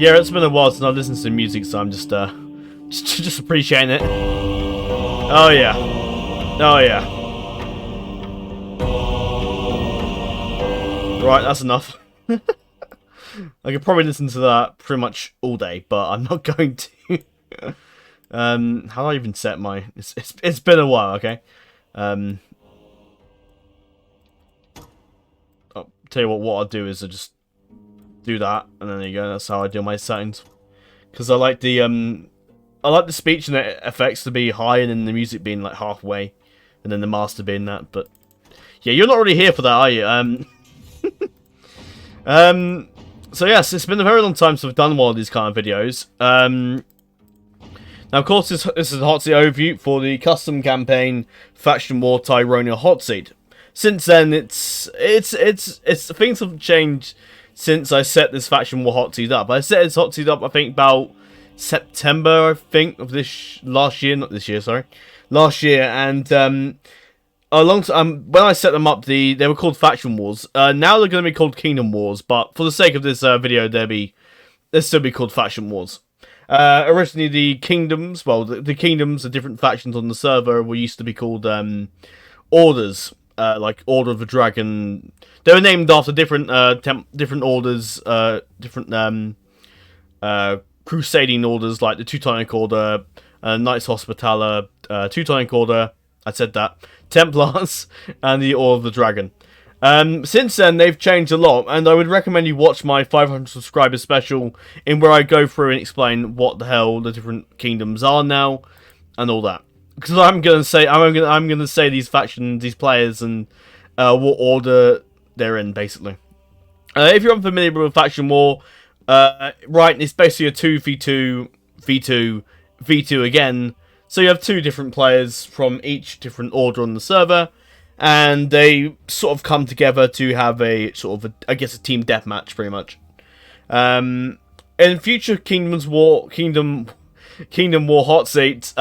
Yeah, it's been a while since I've listened to music, so I'm just appreciating it. Oh yeah. Oh yeah. Right, that's enough. I could probably listen to that pretty much all day, but I'm not going to. How do I even set my... It's been a while, okay? I'll tell you what I'll do is I just do that, and then there you go, that's how I do my settings. Because I like the speech and the effects to be high, and then the music being like halfway, and then the master being that, but... Yeah, you're not really here for that, are you? So yes, it's been a very long time since I've done one of these kind of videos. Now, of course, this is a Hotseat overview for the custom campaign Faction War Tyronia Hotseat. Since then, it's things have changed since I set this Faction War Hotseat up. I set this Hotseat up, I think, about September, I think, of this last year, not this year, sorry, last year, and when I set them up, they were called Faction Wars. Now they're going to be called Kingdom Wars, but for the sake of this video, they'll still be called Faction Wars. Originally, the kingdoms, well, the kingdoms, the different factions on the server, were used to be called orders, like Order of the Dragon. They were named after different orders, different crusading orders, like the Teutonic Order, Knights Hospitaller, Teutonic Order. I said that. Templars, and the Order of the Dragon. Since then, they've changed a lot, and I would recommend you watch my 500 subscriber special, in where I go through and explain what the hell the different kingdoms are now, and all that. Because I'm gonna say these factions, these players, and what order they're in, basically. If you're unfamiliar with Faction War, right, it's basically a 2v2, v2, v2 again. So you have two different players from each different order on the server, and they sort of come together to have a sort of, I guess, a team deathmatch, pretty much. In future Kingdom War Hotseat,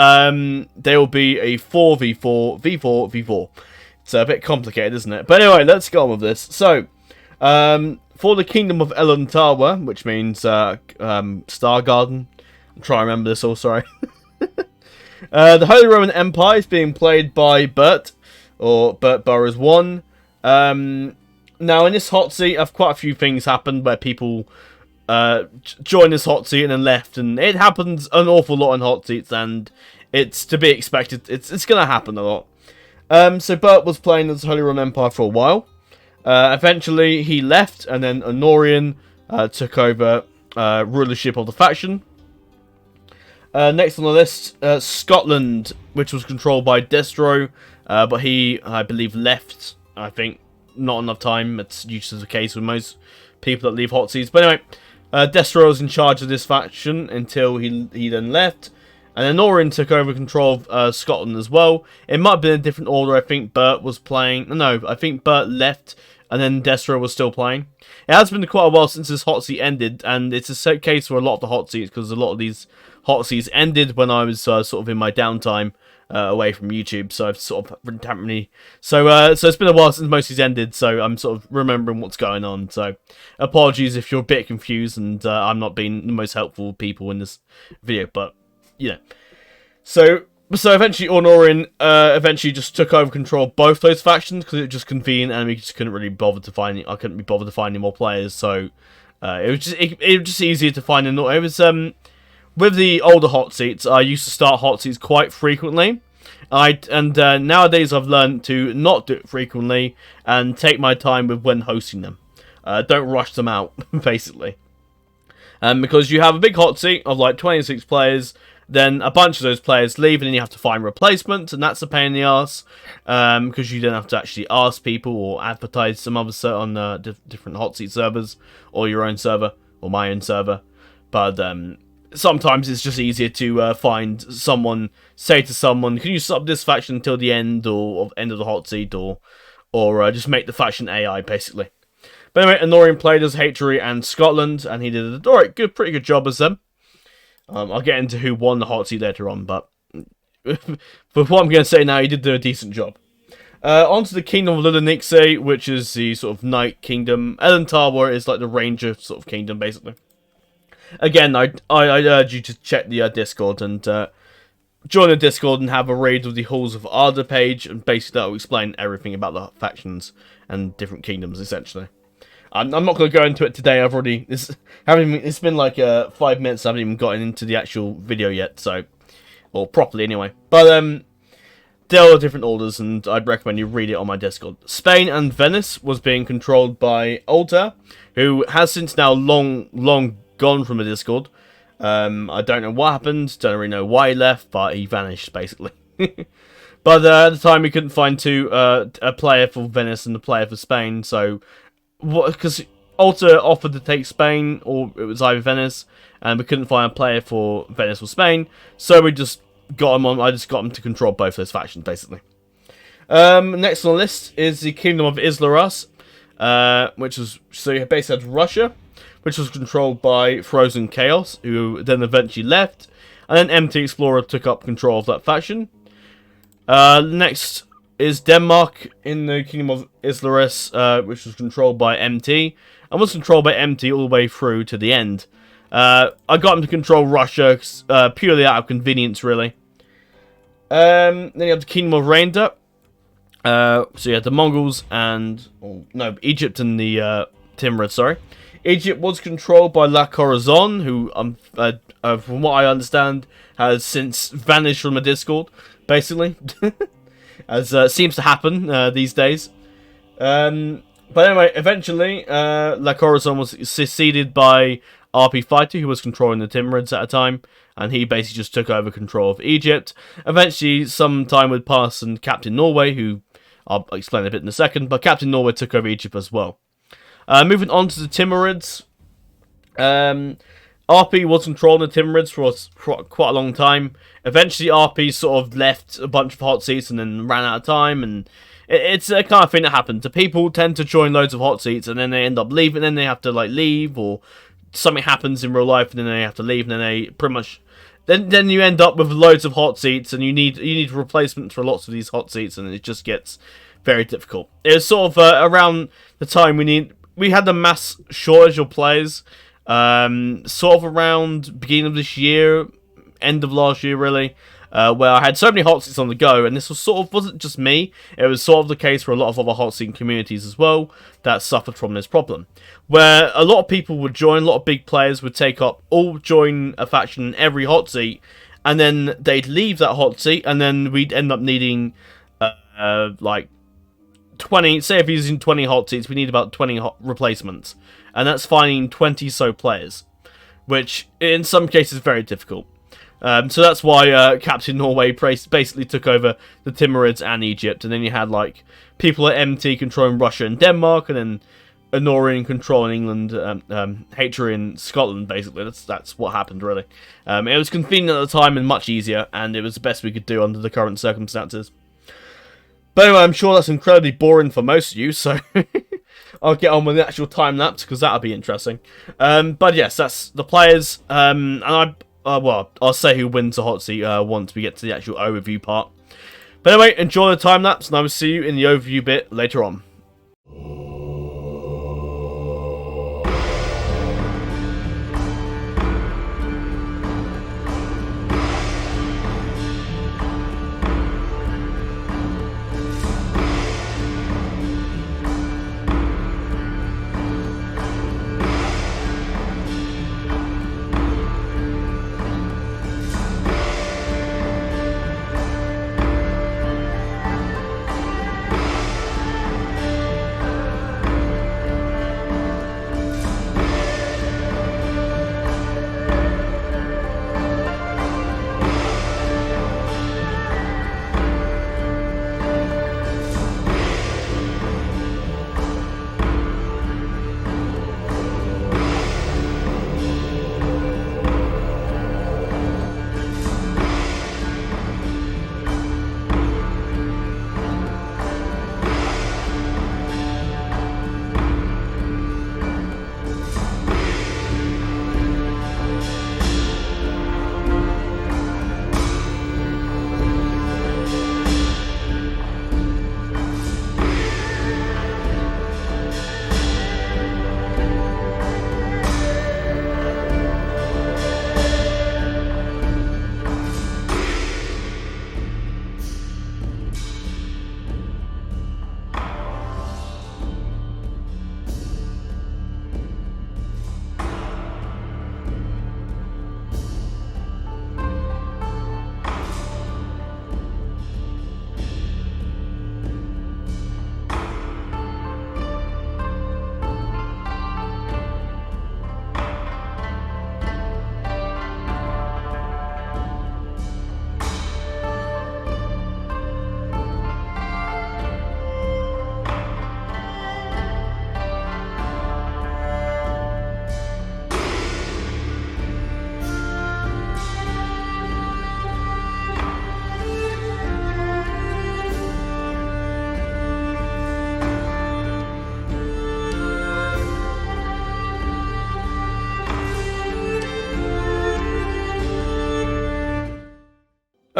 there will be a 4v4, v4. It's a bit complicated, isn't it? But anyway, let's go on with this. So, for the Kingdom of Elantawa, which means Star Garden. I'm trying to remember this all, sorry. The Holy Roman Empire is being played by Bert, or Bert Burrows 1. Now, in this Hotseat, quite a few things happened where people joined this Hotseat and then left, and it happens an awful lot in Hotseats, and it's to be expected. It's going to happen a lot. So Bert was playing as Holy Roman Empire for a while. Eventually, he left, and then Honorian took over rulership of the faction. Next on the list, Scotland, which was controlled by Destro, but he, I believe, left. I think not enough time. It's usually the case with most people that leave Hotseats. But anyway, Destro was in charge of this faction until he then left. And then Norin took over control of Scotland as well. It might have been a different order. I think Bert was playing. No, I think Bert left, and then Destro was still playing. It has been quite a while since this Hotseat ended, and it's a case for a lot of the Hotseats, because a lot of these Hotseats ended when I was sort of in my downtime away from YouTube, so I've sort of haven't really... So it's been a while since most of these ended, so I'm sort of remembering what's going on. So apologies if you're a bit confused, and I'm not being the most helpful people in this video, but you know. So eventually Honorian eventually just took over control of both those factions, because it was just convenient, and we just couldn't really bother to find... I couldn't be bothered to find any more players, so it was just easier to find. It was with the older Hotseats, I used to start Hotseats quite frequently. Nowadays I've learned to not do it frequently and take my time with when hosting them. Don't rush them out, basically. Because you have a big Hotseat of like 26 players, then a bunch of those players leave, and then you have to find replacements, and that's a pain in the ass. Because you don't have to actually ask people or advertise some other on different Hotseat servers, or your own server, or my own server. But sometimes it's just easier to find someone, say to someone, can you sub this faction until the end, or end of the Hotseat, or just make the faction AI, basically. But anyway, Honorian played as Hatery and Scotland, and he did a pretty good job as them. I'll get into who won the Hotseat later on, but for what I'm going to say now, he did do a decent job. On to the Kingdom of Ludonixe, which is the sort of Knight Kingdom. Elantawa is like the Ranger sort of kingdom, basically. again, I urge you to check the Discord and join the Discord and have a read of the Halls of Arda page, and basically that will explain everything about the factions and different kingdoms, essentially. I'm not going to go into it today. It's been like 5 minutes. I haven't even gotten into the actual video yet, so, or properly anyway. But there are different orders, and I'd recommend you read it on my Discord. Spain and Venice was being controlled by Alta, who has since now long gone from the Discord. I don't know what happened. Don't really know why he left, but he vanished basically. But at the time, we couldn't find a player for Venice and a player for Spain, so. Because Alta offered to take Spain, or it was either Venice, and we couldn't find a player for Venice or Spain, so we just got him on. I just got him to control both those factions, basically. Next on the list is the Kingdom of Islarus, which was, so you basically had Russia, which was controlled by Frozen Chaos, who then eventually left, and then MT Explorer took up control of that faction. Next is Denmark in the Kingdom of Islarus, which was controlled by MT, and was controlled by MT all the way through to the end. I got him to control Russia, purely out of convenience, really. Then you have the Kingdom of Reinda. So you had the Mongols and... Egypt and the Timurids, sorry. Egypt was controlled by La Corazon, who, from what I understand, has since vanished from the Discord, basically. As seems to happen these days. But anyway, eventually, La Corazon was succeeded by RP Fighter, who was controlling the Timurids at a time, and he basically just took over control of Egypt. Eventually, some time would pass, and Captain Norway, who I'll explain a bit in a second, but Captain Norway took over Egypt as well. Moving on to the Timurids. RP was controlling the Timurids for quite a long time. Eventually, RP sort of left a bunch of hot seats and then ran out of time, and it's a kind of thing that happens. The people tend to join loads of hot seats, and then they end up leaving, and then they have to leave, or something happens in real life, and then they have to leave, and then they pretty much... Then you end up with loads of hot seats, and you need replacements for lots of these hot seats, and it just gets very difficult. It was sort of around the time we had the mass shortage of players. Sort of around beginning of this year, end of last year really, where I had so many hot seats on the go, and this wasn't just me, it was sort of the case for a lot of other hot seat communities as well that suffered from this problem, where a lot of people would join, a lot of big players would join a faction in every hot seat, and then they'd leave that hot seat, and then we'd end up needing like 20, say if you're using 20 hot seats, we need about 20 replacements. And that's finding 20 so players, which in some cases is very difficult. So that's why Captain Norway basically took over the Timurids and Egypt, and then you had people at MT controlling Russia and Denmark, and then Honorian controlling England, Hatred in Scotland. Basically, that's what happened really. It was convenient at the time and much easier, and it was the best we could do under the current circumstances. But anyway, I'm sure that's incredibly boring for most of you, so I'll get on with the actual time lapse, because that'll be interesting. But yes, that's the players, and I'll say who wins the hot seat once we get to the actual overview part. But anyway, enjoy the time lapse, and I will see you in the overview bit later on.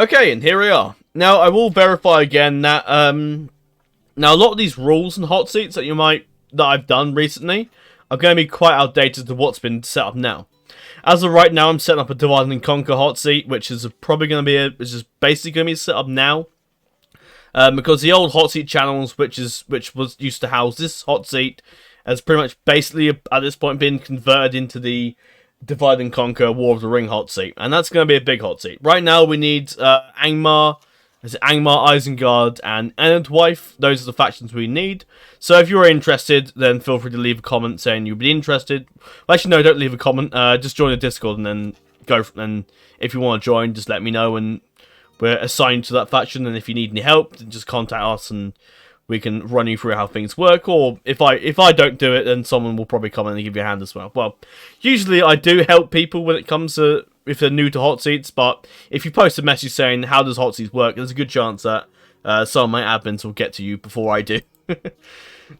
Okay, and here we are. Now, I will verify again that, now a lot of these rules and hot seats that I've done recently are going to be quite outdated to what's been set up now. As of right now, I'm setting up a Divide and Conquer hot seat, which is probably going to be which is basically going to be set up now. Because the old hot seat channels, which was used to house this hot seat, has pretty much basically at this point been converted into the Divide and Conquer War of the Ring hot seat, and that's going to be a big hot seat. Right now, we need Angmar, Isengard, and Enedwife. Those are the factions we need. So if you're interested, then feel free to leave a comment saying you'd be interested. Well, actually, no, don't leave a comment. Just join the Discord and then go. And if you want to join, just let me know, and we're assigned to that faction. And if you need any help, then just contact us, and we can run you through how things work. Or if I don't do it, then someone will probably come in and give you a hand as well. Well, usually I do help people when it comes to if they're new to hot seats. But if you post a message saying how does hot seats work, there's a good chance that some of my admins will get to you before I do.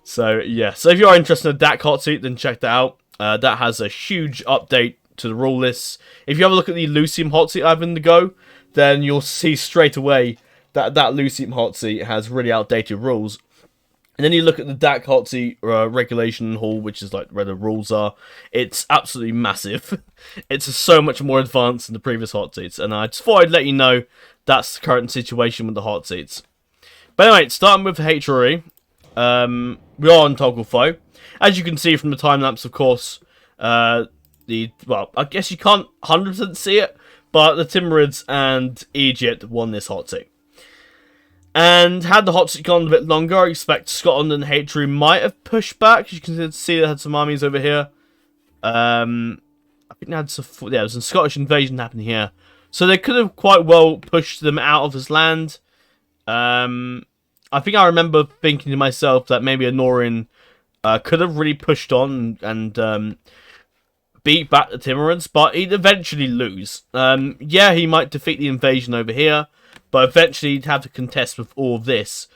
So yeah, so if you're interested in a DAC hot seat, then check that out. That has a huge update to the rule lists. If you have a look at the Lucium hot seat I have in the go, then you'll see straight away that Lucium hot seat has really outdated rules. And then you look at the DAC hot seat regulation hall, which is like where the rules are. It's absolutely massive. It's so much more advanced than the previous hot seats. And I just thought I'd let you know that's the current situation with the hot seats. But anyway, starting with the HRE. We are on Toggle Foe. As you can see from the time lapse, of course, well, I guess you can't 100% see it, but the Timurids and Egypt won this hot seat. And had the hot seat gone a bit longer, I expect Scotland and HRE might have pushed back. As you can see, they had some armies over here. I think they had some, yeah, there was a Scottish invasion happening here. So they could have quite well pushed them out of this land. I think I remember thinking to myself that maybe Honorin could have really pushed on and beat back the Timurids, but he'd eventually lose. Yeah, he might defeat the invasion over here, but eventually he'd have to contest with all of this.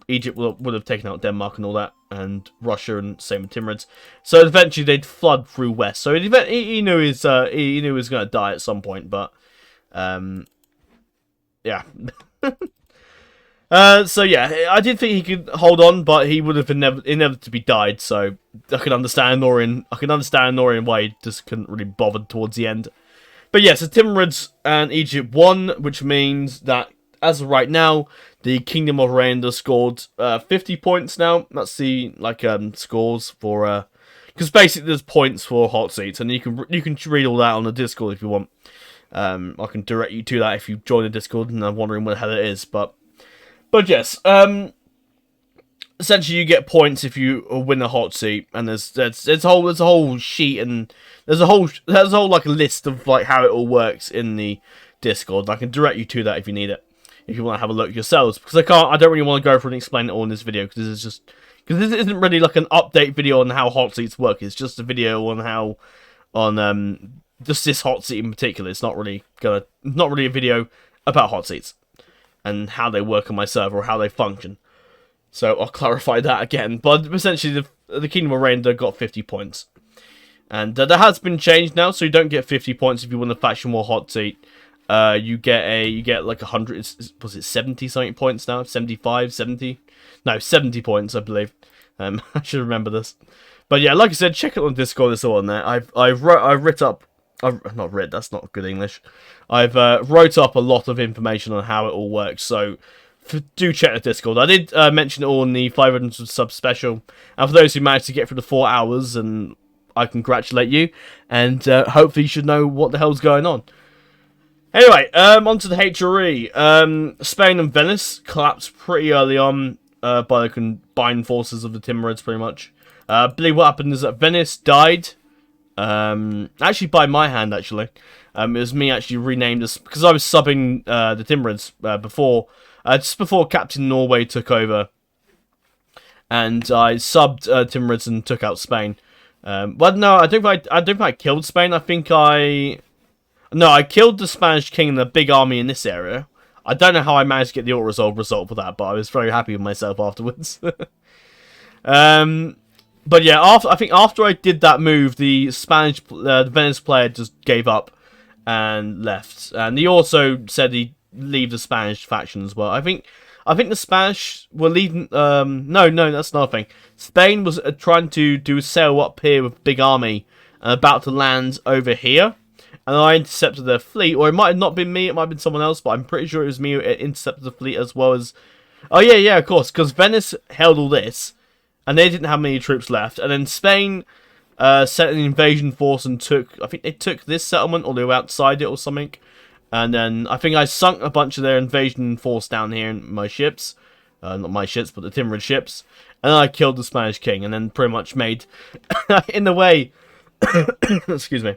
Egypt would have taken out Denmark and all that, and Russia, and same with Timurids. So eventually they'd flood through west. So he knew he was going to die at some point, but yeah. So yeah, I did think he could hold on, but he would have inevitably died. So I can understand Norin why he just couldn't really bother towards the end. But yeah, so Timurids and Egypt won, which means that as of right now, the Kingdom of Rwanda scored 50 points now. That's the scores for because basically there's points for hot seats, and you can read all that on the Discord if you want. I can direct you to that if you join the Discord and are wondering what the hell it is, but yes, essentially you get points if you win a hot seat, and there's a whole sheet, and there's a whole like a list of like how it all works in the Discord. I can direct you to that if you need it, if you want to have a look yourselves, because I don't really want to go through and explain it all in this video, because this isn't really like an update video on how hot seats work. It's just a video on just this hot seat in particular. It's not really a video about hot seats and how they work on my server or how they function. So I'll clarify that again. But essentially, the Kingdom of Rwanda got 50 points. And that has been changed now, so you don't get 50 points if you win the Faction War hot seat. You get like 100, was it 70 something points now? 75, 70? No, 70 points, I believe. I should remember this. But yeah, like I said, check it on Discord, it's all on there. I've writ up, not read, that's not good English. I've wrote up a lot of information on how it all works, so do check the Discord. I did mention it all in the 500 sub special, and for those who managed to get through the 4 hours, and I congratulate you, and hopefully you should know what the hell's going on. Anyway, on to the HRE. Spain and Venice collapsed pretty early on by the combined forces of the Timurids, pretty much. I believe what happened is that Venice died. Actually by my hand, actually. It was me actually renamed this, because I was subbing the Timurids before, just before Captain Norway took over. And I subbed Timurids and took out Spain. Well, no, I don't think I killed Spain. I killed the Spanish king and the big army in this area. I don't know how I managed to get the auto-resolve result for that, but I was very happy with myself afterwards. But yeah, I think after I did that move, the Venice player just gave up and left. And he also said he leave the Spanish faction as well. I think the Spanish were leaving. No, that's another thing. Spain was trying to do a sail up here with a big army, and about to land over here. And I intercepted their fleet, or it might have not been me, it might have been someone else, but I'm pretty sure it was me who intercepted the fleet as well as... Oh yeah, of course, because Venice held all this, and they didn't have many troops left, and then Spain sent an invasion force and took... I think they took this settlement, or they were outside it or something, and then I think I sunk a bunch of their invasion force down here in my ships. Not my ships, but the Timurid ships, and I killed the Spanish king, and then pretty much made... in a way... excuse me.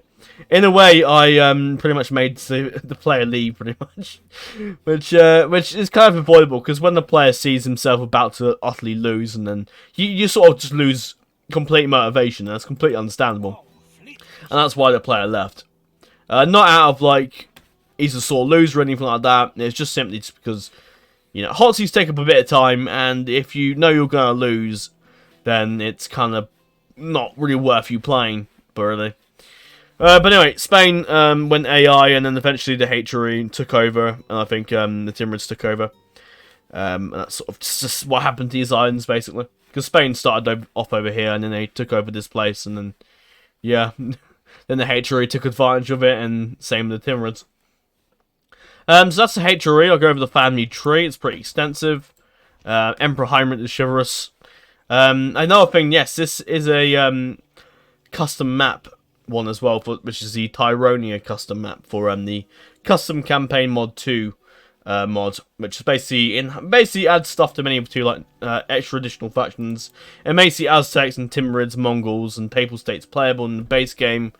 In a way, I pretty much made the player leave, pretty much, which is kind of avoidable because when the player sees himself about to utterly lose, and then you sort of just lose complete motivation. That's completely understandable, and that's why the player left. Not out of like he's a sore loser or anything like that. It's just simply just because Hotseats take up a bit of time, and if you know you're gonna lose, then it's kind of not really worth you playing, really. But anyway, Spain went AI, and then eventually the HRE took over, and I think the Timurids took over. And that's sort of just what happened to these islands, basically. Because Spain started off over here, and then they took over this place, and then, yeah, then the HRE took advantage of it, and same with the Timurids. So that's the HRE. I'll go over the family tree. It's pretty extensive. Emperor Heinrich the Chivalrous. Another thing, yes, this is a custom map one as well, which is the Tyronia custom map for the custom campaign mod 2 mod, which is basically adds stuff to many of the two, like extra additional factions. It makes the Aztecs and Timurids, Mongols, and Papal States playable in the base game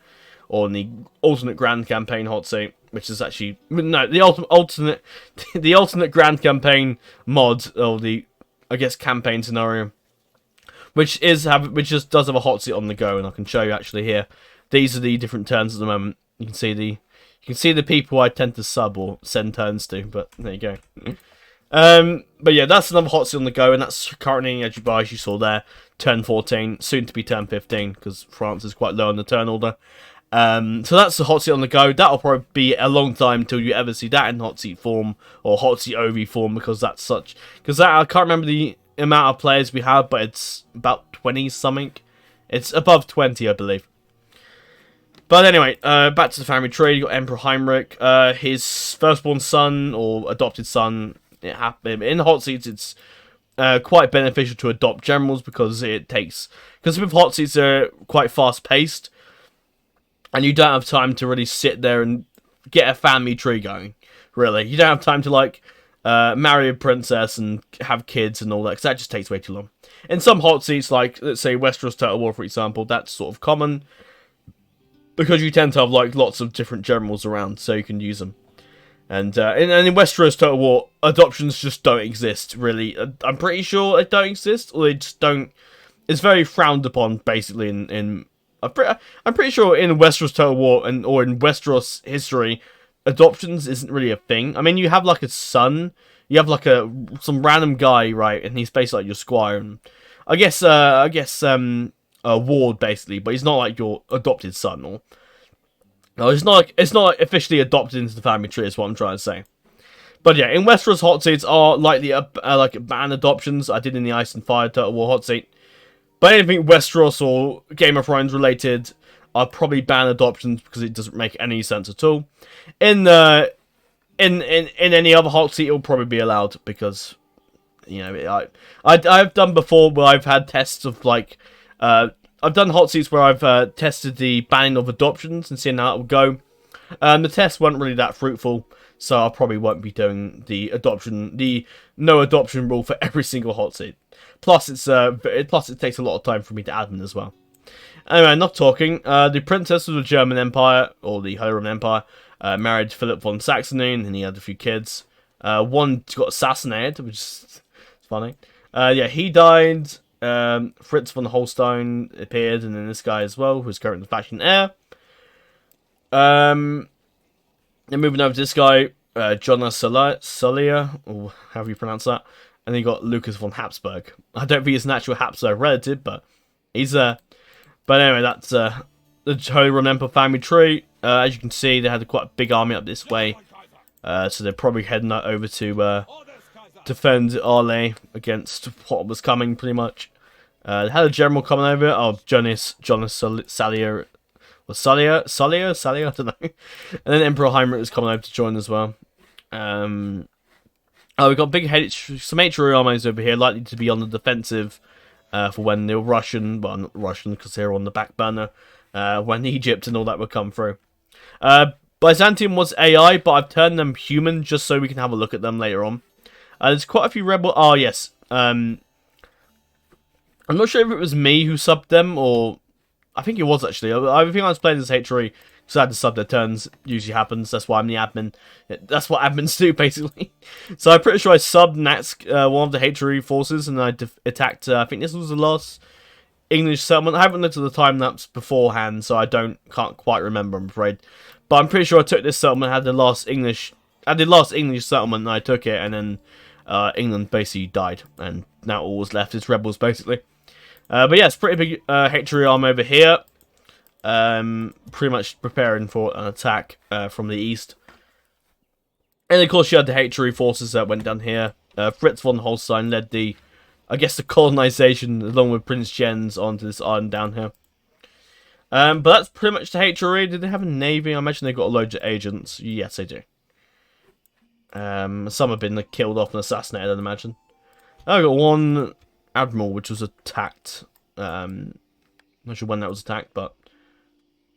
or in the alternate grand campaign Hotseat, which is actually the alternate grand campaign mod, or the campaign scenario, which just does have a Hotseat on the go, and I can show you actually here. These are the different turns at the moment. You can see the people I tend to sub or send turns to, but there you go. But yeah, that's another Hotseat on the go, and that's currently, as you saw there, turn 14, soon to be turn 15, because France is quite low on the turn order. So that's the Hotseat on the go. That'll probably be a long time until you ever see that in Hotseat form, or Hotseat OV form, because I can't remember the amount of players we have, but it's about 20 something. It's above 20, I believe. But anyway, back to the family tree. You got Emperor Heinrich, his firstborn son or adopted son. In Hotseats, it's quite beneficial to adopt generals because with Hotseats they're quite fast paced, and you don't have time to really sit there and get a family tree going. Really, you don't have time to marry a princess and have kids and all that, because that just takes way too long. In some Hotseats, like let's say Westeros Total War, for example, that's sort of common, because you tend to have lots of different generals around, so you can use them. And in Westeros Total War, adoptions just don't exist, really. I'm pretty sure they don't exist, or they just don't... It's very frowned upon, basically, I'm pretty sure in Westeros Total War, or in Westeros history, adoptions isn't really a thing. I mean, you have, a son, you have, some random guy, right, and he's basically your squire, and I guess, a ward, basically, but he's not your adopted son, or no, it's not officially adopted into the family tree, is what I'm trying to say. But yeah, in Westeros, Hotseats are likely ban adoptions. I did in the Ice and Fire Total War Hotseat, but anything Westeros or Game of Thrones related, I'll probably ban adoptions because it doesn't make any sense at all. In any other Hotseat, it'll probably be allowed, because I've done before where I've had tests of I've done Hotseats where I've tested the banning of adoptions and seen how it will go. The tests weren't really that fruitful, so I probably won't be doing the no adoption rule for every single Hotseat. Plus, it takes a lot of time for me to admin as well. Anyway, enough talking. The princess of the German Empire, or the Holy Roman Empire, married Philip von Saxony, and he had a few kids. One got assassinated, which is funny. Yeah, he died. Fritz von Holstein appeared, and then this guy as well, who's currently the faction heir. Then moving over to this guy, Jonas Solia, or however you pronounce that. And then you got Lucas von Habsburg. I don't think he's an actual Habsburg relative, but he's But anyway, that's the Holy Roman Emperor family tree. As you can see, they had quite a big army up this way. So they're probably heading over to defend Arle against what was coming, pretty much. They had a general coming over. Oh, Jonas Salia, or Salia, I don't know. And then Emperor Heinrich was coming over to join as well. Oh, we've got some HRE armies over here, likely to be on the defensive for when the Russian, well, not Russian because they're on the back burner, when Egypt and all that would come through. Byzantium was AI, but I've turned them human just so we can have a look at them later on. There's quite a few rebel. Oh yes. I'm not sure if it was me who subbed them or I think it was actually. I think I was playing as HRE because I had to sub their turns. Usually happens. That's why I'm the admin. That's what admins do basically. So I'm pretty sure I subbed Natsk, one of the HRE forces, and I attacked. I think this was the last English settlement. I haven't looked at the time lapse beforehand, so I can't quite remember. I'm afraid, but I'm pretty sure I took this settlement. Had the last English settlement, and I took it, and then England basically died, and now all was left is rebels basically. But yeah, it's pretty big HRE arm over here. Pretty much preparing for an attack from the east. And of course you had the HRE forces that went down here. Fritz von Holstein led the colonization along with Prince Jens onto this island down here. But that's pretty much the HRE. Did they have a navy? I imagine they got a load of agents. Yes, they do. Some have been killed off and assassinated, I'd imagine. I got one admiral which was attacked. Not sure when that was attacked, but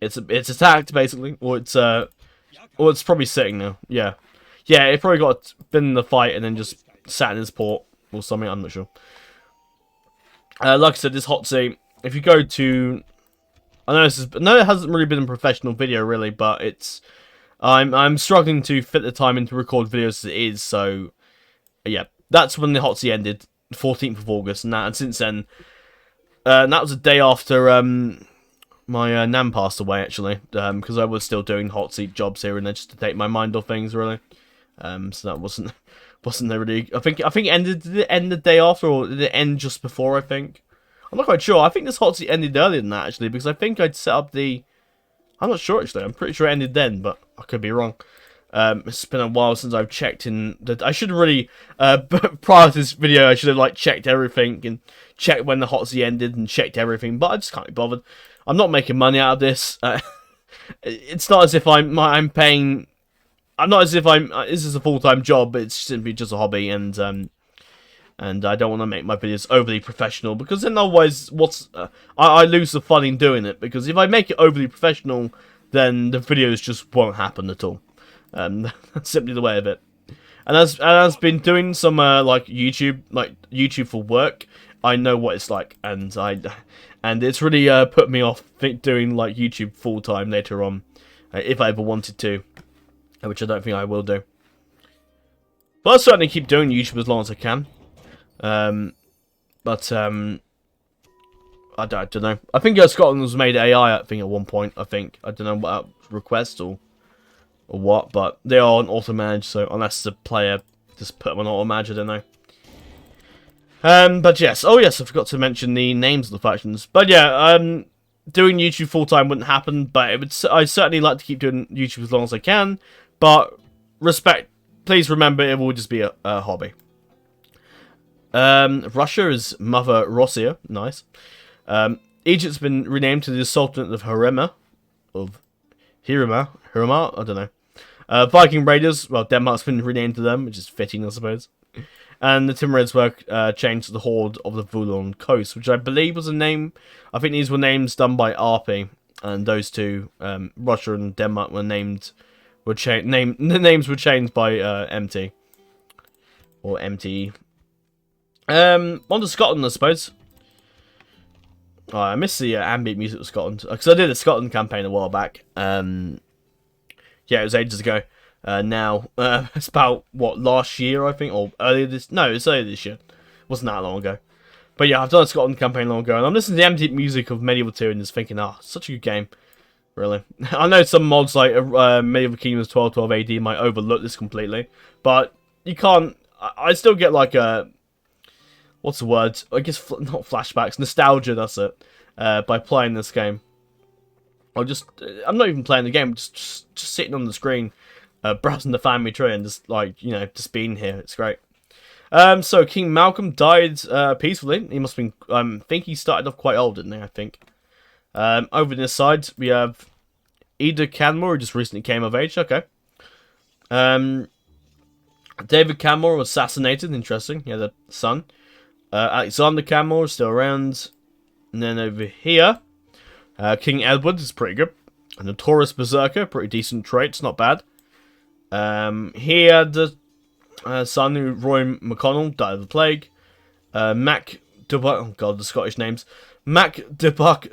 it's attacked basically, or it's probably sitting now. Yeah, it probably been in the fight and then just sat in his port or something. I'm not sure. Like I said, this Hotseat. If you go to, I know it hasn't really been a professional video really, but it's. I'm struggling to fit the time in to record videos as it is, so yeah, that's when the Hotseat ended, 14th of August, and since then, that was a day after my nan passed away actually, because I was still doing Hotseat jobs here and there just to take my mind off things really, so that wasn't there really. I think it ended. Did it end the day after, or did it end just before? I think I'm not quite sure. I think this Hotseat ended earlier than that actually, because I think I'd set up the. I'm not sure actually. I'm pretty sure it ended then, but I could be wrong. It's been a while since I've checked in. I should have really, prior to this video, I should have checked everything and checked when the Hotseat ended and checked everything. But I just can't be bothered. I'm not making money out of this. It's not as if I'm paying. I'm not as if this is a full-time job. It's simply just a hobby, and I don't want to make my videos overly professional, because then otherwise, I lose the fun in doing it. Because if I make it overly professional, then the videos just won't happen at all. That's simply the way of it. And as I've been doing some YouTube for work, I know what it's like, and it's really put me off doing YouTube full time later on, if I ever wanted to, which I don't think I will do. But I'll certainly keep doing YouTube as long as I can. I don't know. I think Scotland was made AI. I think at one point. I don't know what request or what, but they are on auto manage. So unless the player just put them on auto manage, I don't know. But yes. Oh yes, I forgot to mention the names of the factions. But yeah, doing YouTube full time wouldn't happen. But I certainly like to keep doing YouTube as long as I can. But please remember, it will just be a hobby. Russia is Mother Russia. Nice. Egypt's been renamed to the Sultanate of Hirima. Hirima, I don't know. Viking Raiders, well, Denmark's been renamed to them, which is fitting, I suppose. And the Timurids were changed to the Horde of the Vulon Coast, which I believe was a name. I think these were names done by RP, and those two, Russia and Denmark, the names were changed by MT or MTE. On to Scotland, I suppose. Oh, I missed the ambient music of Scotland, because I did a Scotland campaign a while back. Yeah, it was ages ago. Now, it's about, last year, I think, or earlier this... No, it's earlier this year. It wasn't that long ago. But yeah, I've done a Scotland campaign long ago, and I'm listening to the ambient music of Medieval 2 and just thinking, such a good game. Really. I know some mods like Medieval Kingdoms 1212 AD might overlook this completely, but you can't... I still get what's the word? I guess not flashbacks, nostalgia. That's it. By playing this game, I'm not even playing the game. Just sitting on the screen, browsing the family tree and just like just being here. It's great. So King Malcolm died peacefully. He must have been. I think he started off quite old, didn't he? I think. Over this side we have Ida Canmore, who just recently came of age. Okay. David Canmore was assassinated. Interesting. He had a son. Alexander Canmore is still around. And then over here, King Edward is pretty good. A notorious berserker, pretty decent traits, not bad. He had a son, Roy McConnell, died of the plague. Mac Dubuck, oh god, the Scottish names. Mac Dubuck.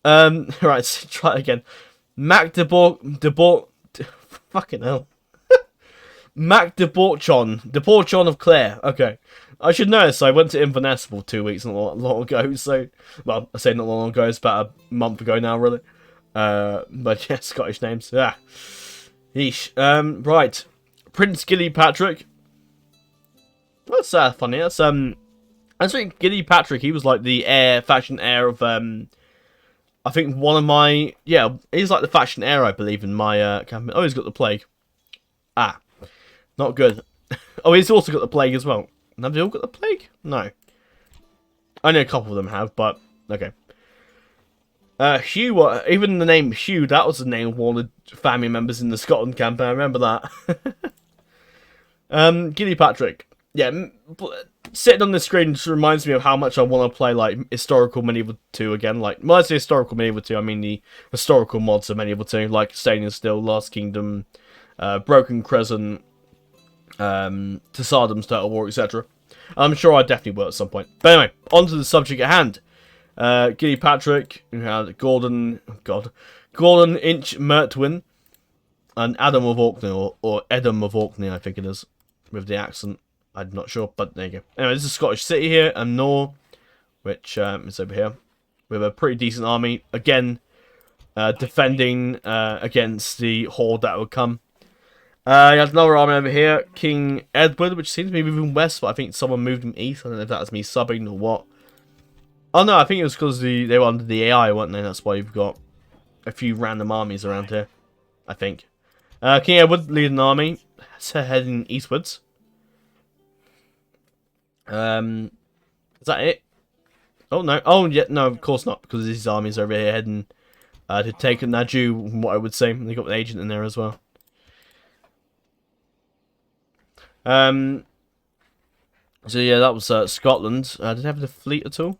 Right, let's try it again. Mac Dubuck. Fucking hell. Mac Debauchon of Clare. Okay. I should know this. I went to Inverness for 2 weeks not long ago. So, well, I say not long ago. It's about a month ago now, really. But yeah, Scottish names. Yeah. Yeesh. Right. Prince Gillypatrick. That's funny. That's I think Gillypatrick. He was like the faction heir of I think one of my he's like the faction heir, I believe, in my campaign. Oh, he's got the plague. Ah. Not good. Oh, he's also got the plague as well. Have they all got the plague? No. I know a couple of them have, but okay. Hugh, even the name Hugh, that was the name of one of the family members in the Scotland campaign. I remember that. Gillypatrick. Yeah, sitting on the screen just reminds me of how much I want to play like historical Medieval 2 again. Like, when I say historical Medieval 2, I mean the historical mods of Medieval 2, like Staying Still, Last Kingdom, Broken Crescent, Tassadum's Total War, etc. I'm sure I definitely will at some point. But anyway, on to the subject at hand. Gillypatrick, who had Gordon Inch Mertwin, and Adam of Orkney, or Edom of Orkney, I think it is, with the accent. I'm not sure, but there you go. Anyway, this is a Scottish city here, and Nor, which is over here, with a pretty decent army. Again, defending against the horde that would come. You had another army over here, King Edward, which seems to be moving west, but I think someone moved him east. I don't know if that was me subbing or what. Oh no, I think it was because they were under the AI, weren't they? That's why you've got a few random armies around here, I think. King Edward leading an army, heading eastwards. Is that it? Oh no, oh yeah, no, of course not, because these armies over here heading to take Naju, what I would say. They got an agent in there as well. So yeah, that was Scotland. Did they have the fleet at all?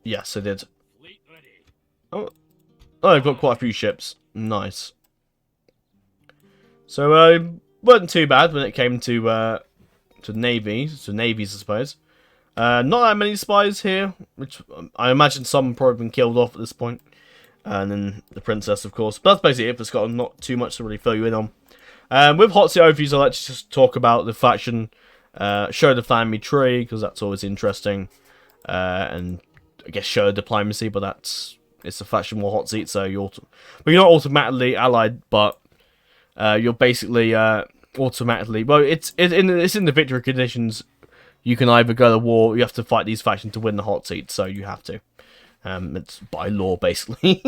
Yes, they did. Oh, they've got quite a few ships. Nice. So wasn't too bad when it came to navies, I suppose. Not that many spies here, which I imagine some have probably been killed off at this point. And then the princess, of course. But that's basically it for Scotland. Not too much to really fill you in on. With Hotseat overviews, I like to just talk about the faction, show the family tree, because that's always interesting, and I guess show diplomacy, but it's a faction war Hotseat, so you're not automatically allied, but you're basically automatically, well, it's in the victory conditions. You can either go to war, you have to fight these factions to win the Hotseat, so you have to. It's by law, basically.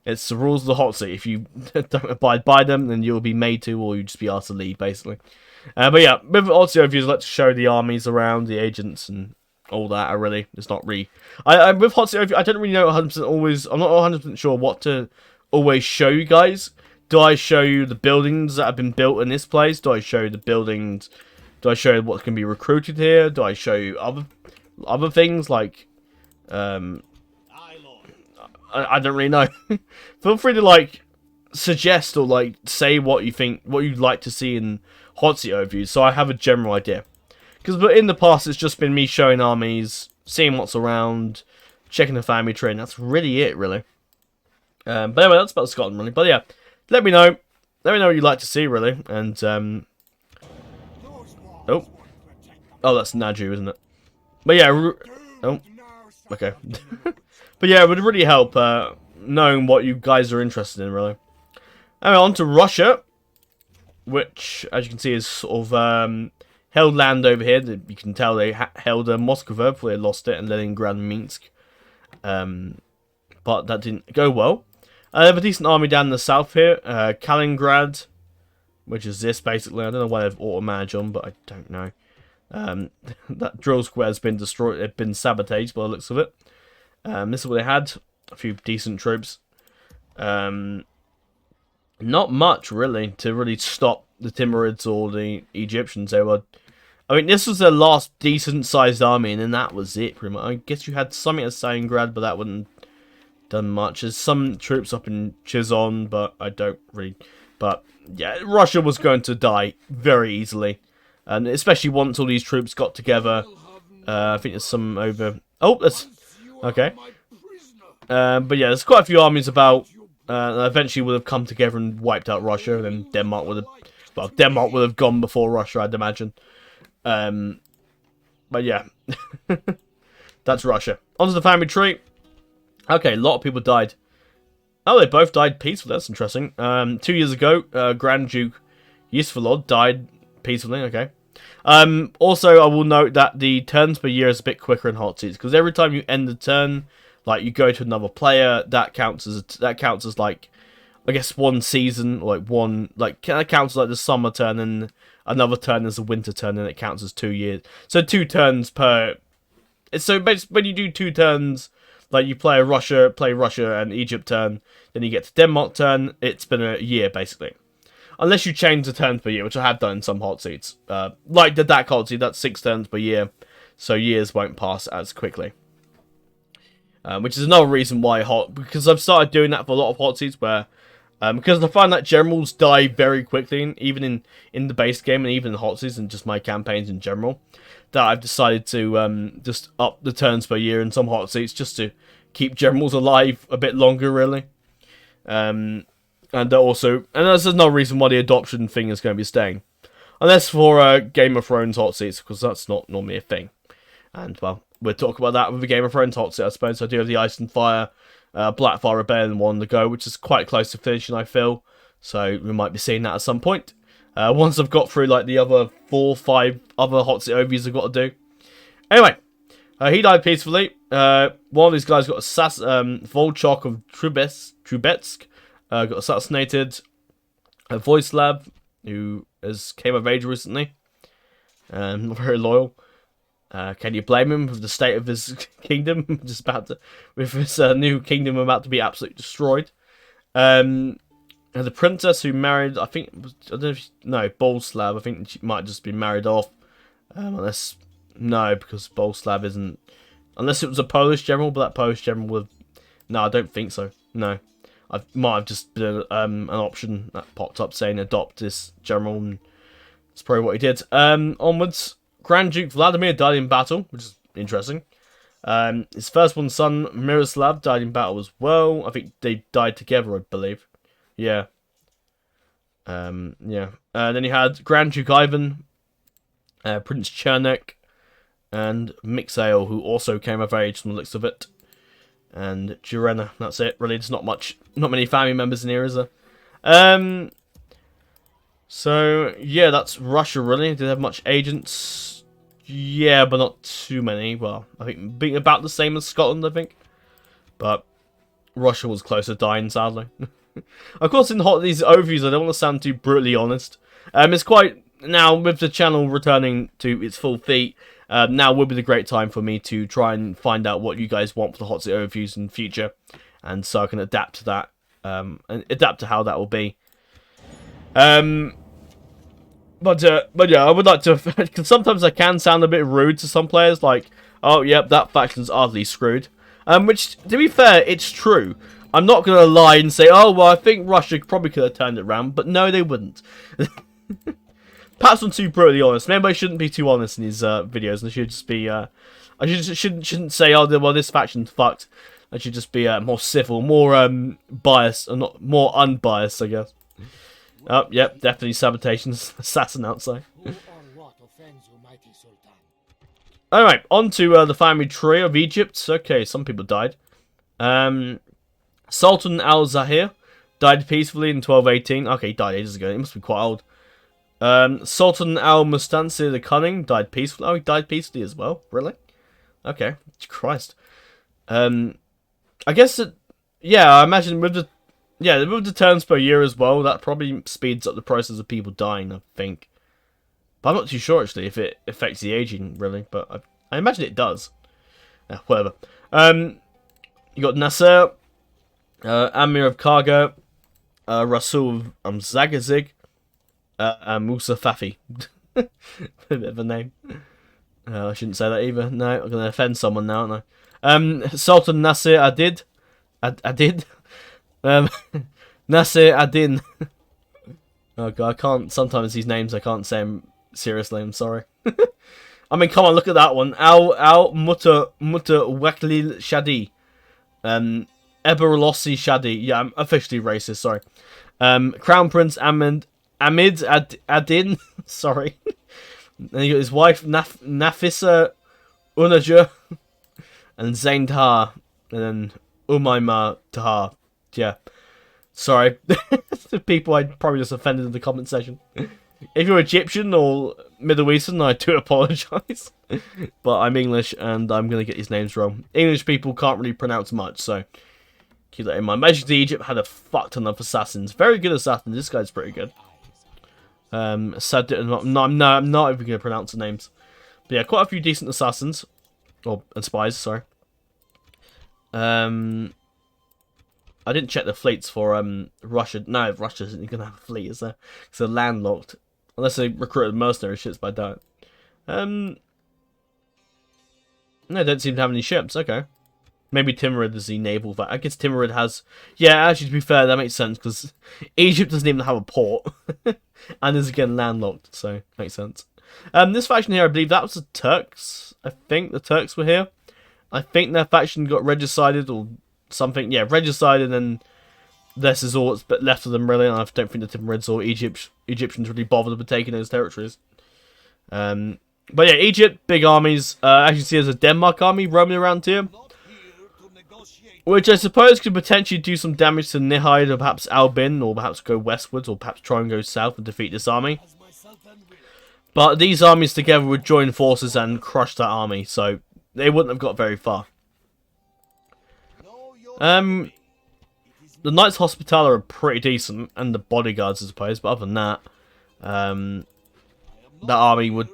It's the rules of the Hotseat. If you don't abide by them, then you'll be made to, or you just be asked to leave, basically. But yeah, with Hotseat overviews, I like to show the armies around, the agents, and all that. It's not really. With Hotseat overview, I don't really know 100% always. I'm not 100% sure what to always show you guys. Do I show you the buildings that have been built in this place? Do I show you the buildings? Do I show you what can be recruited here? Do I show you other things like I don't really know. Feel free to like suggest or like say what you think, what you'd like to see in Hotseat overviews, so I have a general idea. Because in the past it's just been me showing armies, seeing what's around, checking the family tree, and that's really it, really. But anyway, that's about Scotland, really. But yeah, let me know what you'd like to see, really. And oh, that's Naju, isn't it? But yeah, oh, okay. But yeah, it would really help knowing what you guys are interested in, really. Anyway, on to Russia, which, as you can see, is sort of held land over here. You can tell they held Moscow before they lost it, and Leningrad and Minsk. But that didn't go well. They have a decent army down in the south here. Kaliningrad, which is this basically. I don't know why they've auto-managed on, but I don't know. That drill square has been destroyed. It's been sabotaged by the looks of it. This is what they had. A few decent troops. Not much really to really stop the Timurids or the Egyptians. They were. I mean, this was their last decent-sized army, and then that was it, pretty much. I guess you had something at Stalingrad, but that wouldn't done much. There's some troops up in Chizon, but I don't really... But, yeah, Russia was going to die very easily. And especially once all these troops got together. I think there's some over... Oh, that's... Okay. But yeah, there's quite a few armies about... eventually would have come together and wiped out Russia, and then Denmark would have... Well, Denmark would have gone before Russia, I'd imagine. But yeah, that's Russia. Onto the family tree. Okay, a lot of people died. Oh, they both died peacefully. That's interesting. 2 years ago, Grand Duke Yisvalod died peacefully. Okay. Also, I will note that the turns per year is a bit quicker in Hotseats, because every time you end the turn, like you go to another player, that counts as like, I guess one season, or like one, like that counts as like the summer turn, and another turn is a winter turn, and it counts as 2 years. So 2 turns per. So basically, when you do 2 turns, like you play Russia and Egypt turn, then you get to Denmark turn. It's been a year basically, unless you change the turns per year, which I have done in some hot seats. Like the DAC hot seat, that's 6 turns per year, so years won't pass as quickly. Which is another reason why because I've started doing that for a lot of hot seats where. Because I find that generals die very quickly, even in the base game and even in hot seats and just my campaigns in general, that I've decided to just up the turns per year in some hot seats just to keep generals alive a bit longer, really. And there's another reason why the adoption thing is going to be staying. Unless for Game of Thrones hot seats, because that's not normally a thing. And, well, we'll talk about that with the Game of Thrones hot seat, I suppose. I do have the Ice and Fire... Blackfire Rebellion one to go, which is quite close to finishing, I feel. So we might be seeing that at some point. Once I've got through like the other 4 or 5 other hot seat overviews I've got to do. Anyway, he died peacefully. One of these guys got Volchok of Trubetsk got assassinated. Voislav, who came of age recently, not very loyal. Can you blame him for the state of his kingdom? With his new kingdom about to be absolutely destroyed. And the princess who married, I think, Bolslav. I think she might just be married off. Because Bolslav isn't. Unless it was a Polish general, but that Polish general would. No, I don't think so. No. I might have just been an option that popped up saying adopt this general. And that's probably what he did. Onwards. Grand Duke Vladimir died in battle, which is interesting. His firstborn son, Miroslav, died in battle as well. I think they died together, I believe. Yeah. Yeah. Then you had Grand Duke Ivan, Prince Chernek, and Mixael, who also came of age from the looks of it. And Jurena. That's it, really. There's not many family members in here, is there? So, yeah, that's Russia, really. Did they have much agents? Yeah, but not too many. Well, I think being about the same as Scotland, I think. But Russia was close to dying, sadly. Of course, in these overviews, I don't want to sound too brutally honest. It's quite... Now, with the channel returning to its full feet, now would be the great time for me to try and find out what you guys want for the Hotseat overviews in the future. And so I can adapt to that. And adapt to how that will be. But yeah, I would like to... Because sometimes I can sound a bit rude to some players, like, oh, yep, that faction's utterly screwed. Which, to be fair, it's true. I'm not going to lie and say, oh, well, I think Russia probably could have turned it around, but no, they wouldn't. Perhaps I'm too brutally honest. Maybe I shouldn't be too honest in these videos, and I should just be... I shouldn't say, oh, well, this faction's fucked. I should just be more civil, more biased, and not more unbiased, I guess. Oh, yep, definitely sabotation, assassin outside. Alright, on to the family tree of Egypt. Okay, some people died. Sultan al-Zahir died peacefully in 1218. Okay, he died ages ago. He must be quite old. Sultan al-Mustansir the Cunning died peacefully. Oh, he died peacefully as well? Really? Okay, Christ. I guess that... Yeah, I imagine with the... Yeah, with the turns per year as well, that probably speeds up the process of people dying, I think. But I'm not too sure, actually, if it affects the aging, really. But I imagine it does. Whatever. You got Nasser, Amir of Karga, Rasul Zagazig, and Musa Fafi. A bit of a name. I shouldn't say that either. No, I'm going to offend someone now, aren't I? Sultan Nasir Adid. Adid? Nasir Adin. Oh god, I can't. Sometimes these names I can't say them seriously. I'm sorry. I mean, come on, look at that one. Al Mutter Weklil Shadi. Eberlossi Shadi. Yeah, I'm officially racist. Sorry. Crown Prince Amid Adin. Sorry. Then you got his wife Nafisa Unaja and Zain Taha, and then Umayma Taha. Yeah. Sorry. The people I probably just offended in the comment section. If you're Egyptian or Middle Eastern, I do apologise. But I'm English and I'm going to get these names wrong. English people can't really pronounce much, so keep that in mind. Majesty Egypt had a fuck ton of assassins. Very good assassins. This guy's pretty good. I'm not even going to pronounce the names. But yeah, quite a few decent assassins. And spies, sorry. I didn't check the fleets for Russia. No, Russia isn't going to have a fleet, is there? Because they're landlocked. Unless they recruited mercenary ships, but I don't. No, they don't seem to have any ships. Okay. Maybe Timurid is the naval. I guess Timurid has... Yeah, actually, to be fair, that makes sense, because Egypt doesn't even have a port. And is again landlocked, so makes sense. This faction here, I believe that was the Turks. I think the Turks were here. I think their faction got regicided or something. Yeah, regicided, and this is all that's left of them, really. And I don't think the Timurids or Egyptians really bothered with taking those territories. But yeah, Egypt, big armies. As you can see, there's a Denmark army roaming around here, which I suppose could potentially do some damage to Nihide or perhaps Albin, or perhaps go westwards, or perhaps try and go south and defeat this army. But these armies together would join forces and crush that army, so they wouldn't have got very far. The Knights Hospitaller are pretty decent, and the bodyguards, I suppose, but other than that, that army would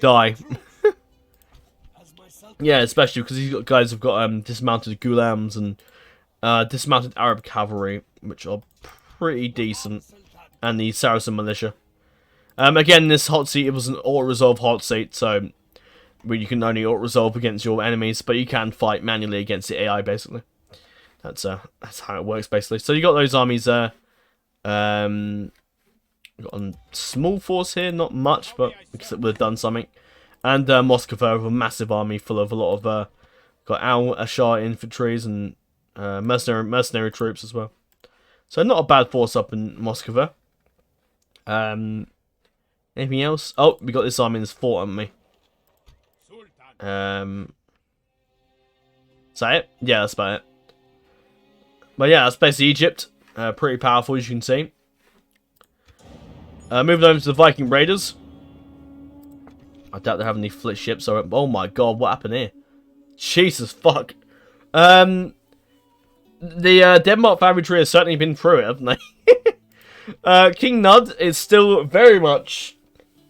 die. Yeah, especially because these guys have got dismounted Gulams and dismounted Arab cavalry, which are pretty decent, and the Saracen militia. Again, this hot seat, it was an auto-resolve hot seat, so where you can only auto-resolve against your enemies, but you can fight manually against the AI, basically. That's how it works, basically. So you got those armies there. Got a small force here, not much, but because it would have done something. And Moscow with a massive army full of a lot of got Al-Ashar infantries and mercenary troops as well. So not a bad force up in Moscow. Anything else? Oh, we got this army in this fort, haven't we? Is that it? Yeah, that's about it. But yeah, that's basically Egypt. Pretty powerful, as you can see. Moving over to the Viking Raiders. I doubt they have any fleet ships. Oh my god, what happened here? Jesus fuck. The Denmark family tree has certainly been through it, haven't they? King Nud is still very much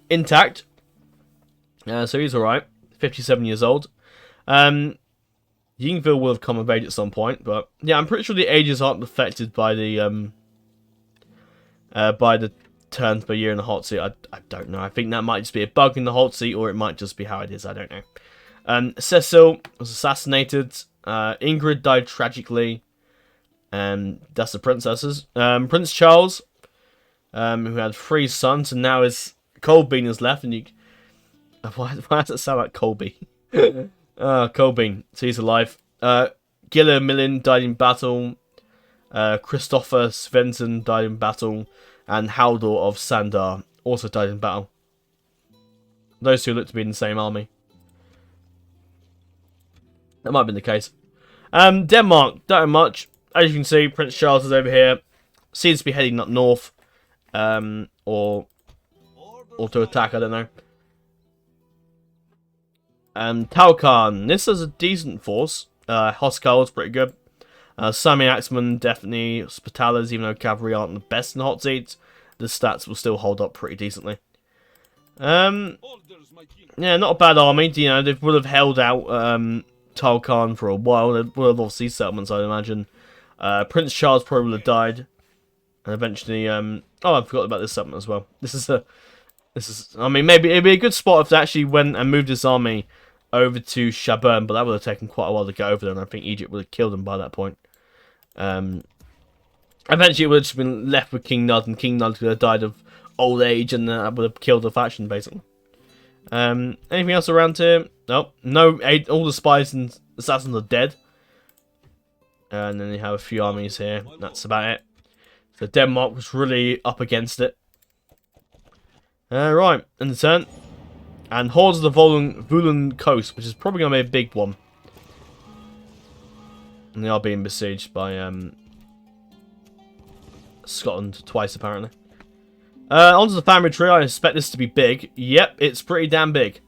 intact. So he's alright. 57 years old. Yingville will have come of age at some point, but yeah, I'm pretty sure the ages aren't affected by the turns per year in the hot seat. I don't know. I think that might just be a bug in the hot seat, or it might just be how it is. I don't know. Cecil was assassinated. Ingrid died tragically. That's the princesses. Prince Charles, who had 3 sons, and now his Colbean is left. And you, why does it sound like Colby? Colbean, so he's alive. Gilla Millin died in battle. Christopher Svensson died in battle. And Haldor of Sandar also died in battle. Those two look to be in the same army. That might have been the case. Denmark, don't have much. As you can see, Prince Charles is over here. Seems to be heading up north. Or to attack, I don't know. Taukan, this is a decent force. Hoskarl's pretty good. Sami Axeman, definitely. Spitalas, even though cavalry aren't the best in Hotseat, the stats will still hold up pretty decently. Yeah, not a bad army. You know, they would have held out Tarkhan for a while. They would have obviously settlements, I'd imagine. Prince Charles probably would have died, and eventually. Oh, I forgot about this settlement as well. This is. I mean, maybe it'd be a good spot if they actually went and moved this army over to Shaburn, but that would have taken quite a while to get over there, and I think Egypt would have killed them by that point. Eventually, it would have just been left with King Nud, and King Nud would have died of old age, and that would have killed the faction, basically. Anything else around here? Nope. No, all the spies and assassins are dead. And then you have a few armies here. That's about it. So Denmark was really up against it. Right, in the turn. And hordes of the Vulan coast, which is probably going to be a big one. And they are being besieged by Scotland twice, apparently. Onto the family tree. I expect this to be big. Yep, it's pretty damn big.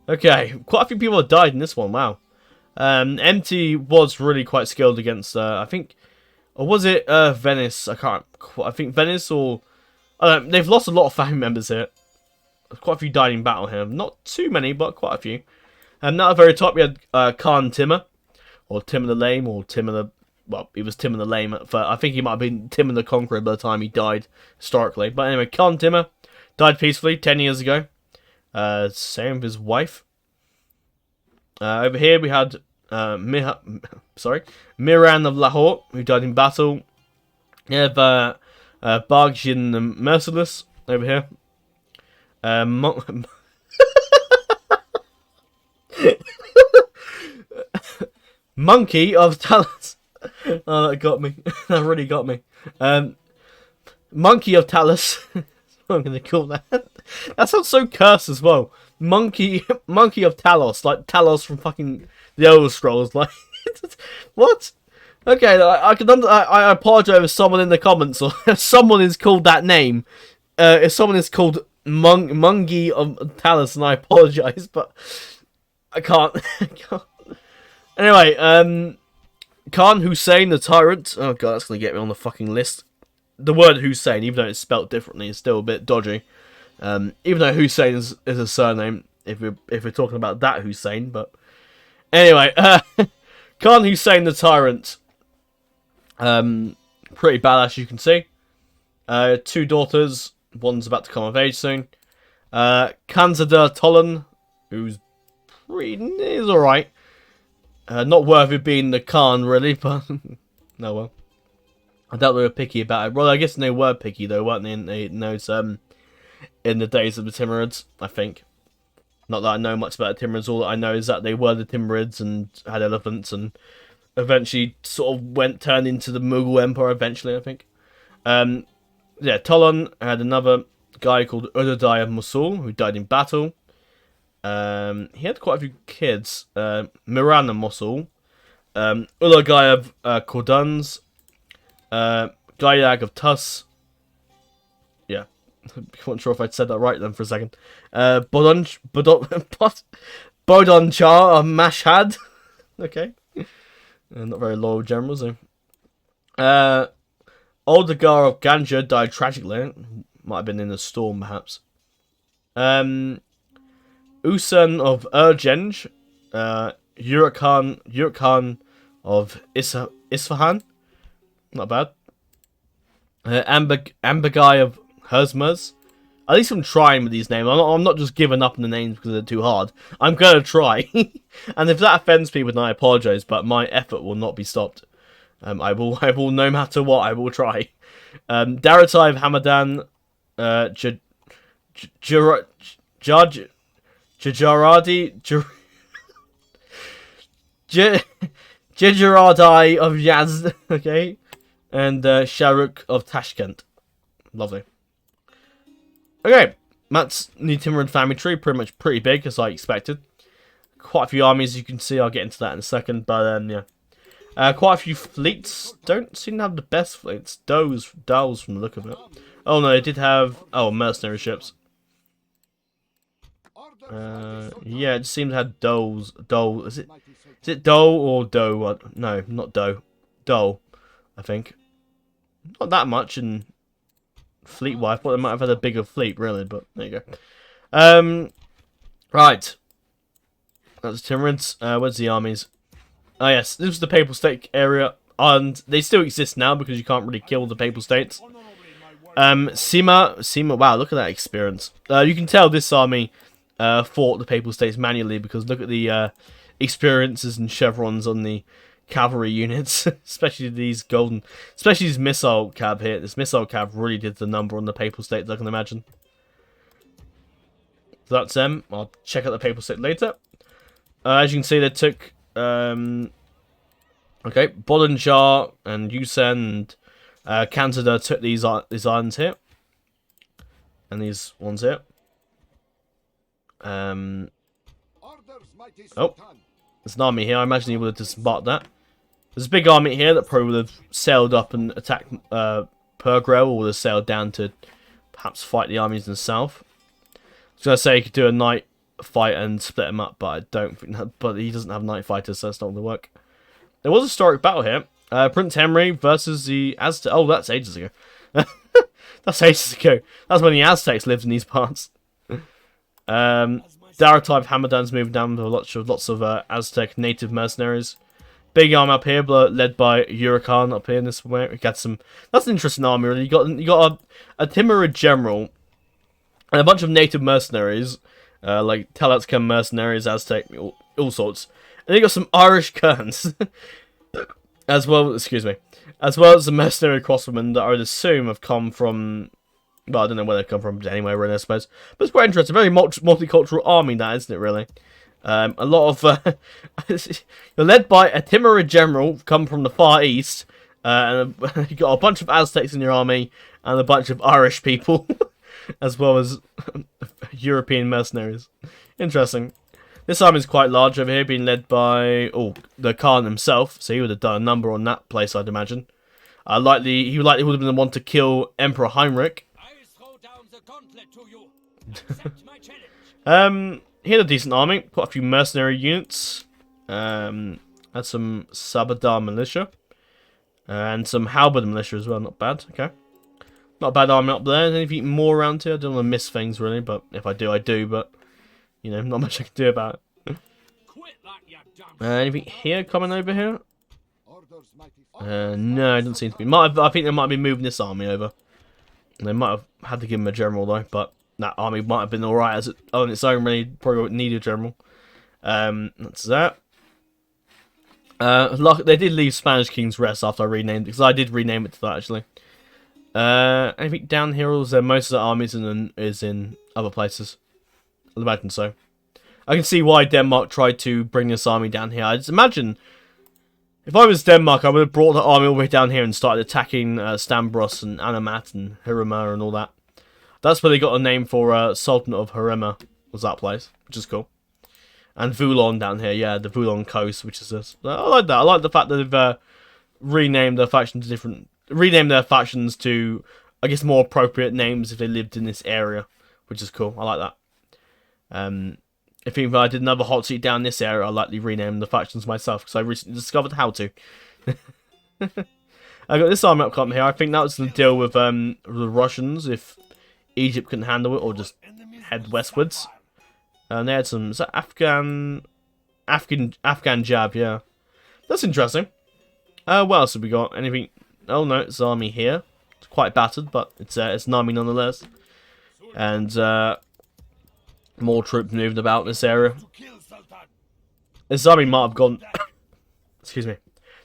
Okay, quite a few people have died in this one. Wow. MT was really quite skilled against, I think, or was it Venice? I think Venice or... they've lost a lot of family members here. Quite a few died in battle here. Not too many, but quite a few. Now at the very top we had Khan Timur, or Timur the Lame, or Timur the... Well, he was Timur the Lame at first. I think he might have been Timur the Conqueror by the time he died, historically. But anyway, Khan Timur died peacefully 10 years ago. Same with his wife. Over here we had Miran of Lahore, who died in battle. We have Bargjin the Merciless over here. Monkey of Talus. Oh, that got me. That really got me. Monkey of Talus. That's what I'm going to call that. That sounds so cursed as well. Monkey of Talos, like Talos from fucking the Elder Scrolls. Like, what? Okay, I apologize if someone in the comments or if someone is called that name. If someone is called Monkey of Talos, and I apologize, but I can't. Anyway, Khan Hussein the Tyrant. Oh god, that's gonna get me on the fucking list. The word Hussein, even though it's spelt differently, is still a bit dodgy. Even though Hussein is a surname, if we're talking about that Hussein, but anyway, Khan Hussein the Tyrant, pretty badass, you can see. 2 daughters, one's about to come of age soon. Kanzadeh Tolan, who's is all right, not worthy of being the Khan really, but no well. I doubt they were picky about it. Well, I guess they were picky though, weren't they? In the days of the Timurids, I think. Not that I know much about the Timurids. All that I know is that they were the Timurids and had elephants, and eventually sort of turned into the Mughal Empire. Eventually, I think. Yeah, Tolan had another guy called Udaydai of Mosul who died in battle. He had quite a few kids. Miran of Mosul, Ulagai of Korduns, Gayag of Tus. Yeah, I wasn't sure if I'd said that right then for a second. Bodon Char of Mashhad. Okay, not very loyal generals. Though. Oldegar of Ganja died tragically. Might have been in a storm, perhaps. Usan of Urgenj. Uruk-Khan of Isfahan. Not bad. Amberguy of Herzmers. At least I'm trying with these names. I'm not just giving up on the names because they're too hard. I'm going to try. And if that offends people, then I apologise, but my effort will not be stopped. I will, no matter what, I will try. Daratai of Hamadan, Jajaradi, Jajaradai of Yazd, okay, and Sharuk of Tashkent. Lovely. Okay, that's the Timurid family tree, pretty big, as I expected. Quite a few armies, you can see. I'll get into that in a second, but yeah. Quite a few fleets. Don't seem to have the best fleets. Dulls from the look of it. Oh no, they did have mercenary ships. Yeah, it just seems to have Dulls. Is it Dole or Doe? No, not Doe. dull, I think. Not that much in fleet-wise. I thought they might have had a bigger fleet, really, but there you go. Right. That's Timurids. Where's the armies? Oh, yes. This was the Papal State area, and they still exist now because you can't really kill the Papal States. Sima, wow, look at that experience. You can tell this army fought the Papal States manually because look at the experiences and chevrons on the cavalry units, especially these missile cab here. This missile cab really did the number on the Papal States, I can imagine. So that's them. I'll check out the Papal State later. As you can see, they took okay, Bollinger and Yusen and Canada took these islands here, and these ones here. Oh, there's an army here. I imagine he would have disembarked that. There's a big army here that probably would have sailed up and attacked Pergrel, or would have sailed down to perhaps fight the armies in the south. I was going to say he could do a night fight and split them up, but I don't think that. But he doesn't have night fighters, so that's not going to work. There was a historic battle here. Prince Henry versus the Aztec. Oh, that's ages ago. That's ages ago. That's when the Aztecs lived in these parts. Dara-type Hamadans moving down with lots of Aztec native mercenaries. Big army up here, led by Huracan up here in this way. We got some. That's an interesting army, really. You got a Timurid general and a bunch of native mercenaries, like Tlaxcalan mercenaries, Aztec, all sorts. And then you got some Irish kerns, as well. Excuse me, as well as the mercenary crossbowmen that I would assume have come from. Well, I don't know where they've come from anyway, really, I suppose. But it's quite interesting. Very multicultural army, that, isn't it, really? A lot of... you're led by a Timurid general, come from the Far East. And you got a bunch of Aztecs in your army, and a bunch of Irish people. As well as European mercenaries. Interesting. This army is quite large over here, being led by... Oh, the Khan himself. So he would have done a number on that place, I'd imagine. He likely would have been the one to kill Emperor Heinrich. He had a decent army, quite a few mercenary units, had some Sabadar militia, and some halberd militia as well, not bad, okay. Not a bad army up there. Anything more around here? I don't want to miss things really, but if I do, I do, but, you know, not much I can do about it. Anything here coming over here? No, it doesn't seem to be. I think they might be moving this army over. They might have had to give him a general though, but that army might have been alright as on its own. Really, probably wouldn't need a general. That's that. They did leave Spanish King's Rest after I renamed it, because I did rename it to that actually. Anything down here, or is there most of the armies is in other places? I'd imagine so. I can see why Denmark tried to bring this army down here. I just imagine. If I was Denmark, I would have brought the army all the way down here and started attacking Stambros and Anamat and Hirima and all that. That's where they got a name for Sultan of Hirima, was that place, which is cool. And Voulon down here, yeah, the Voulon coast, which is this. I like that. I like the fact that they've renamed their factions to, I guess, more appropriate names if they lived in this area, which is cool. I like that. If I did another Hotseat down this area, I'd likely rename the factions myself, because I recently discovered how to. I got this army up here. I think that was the deal with the Russians, if Egypt couldn't handle it, or just head westwards. And they had some... Is that Afghan jab, yeah. That's interesting. What else have we got? Anything... Oh no, it's an army here. It's quite battered, but it's an army nonetheless. And, more troops moving about this area. This army might have gone... Excuse me.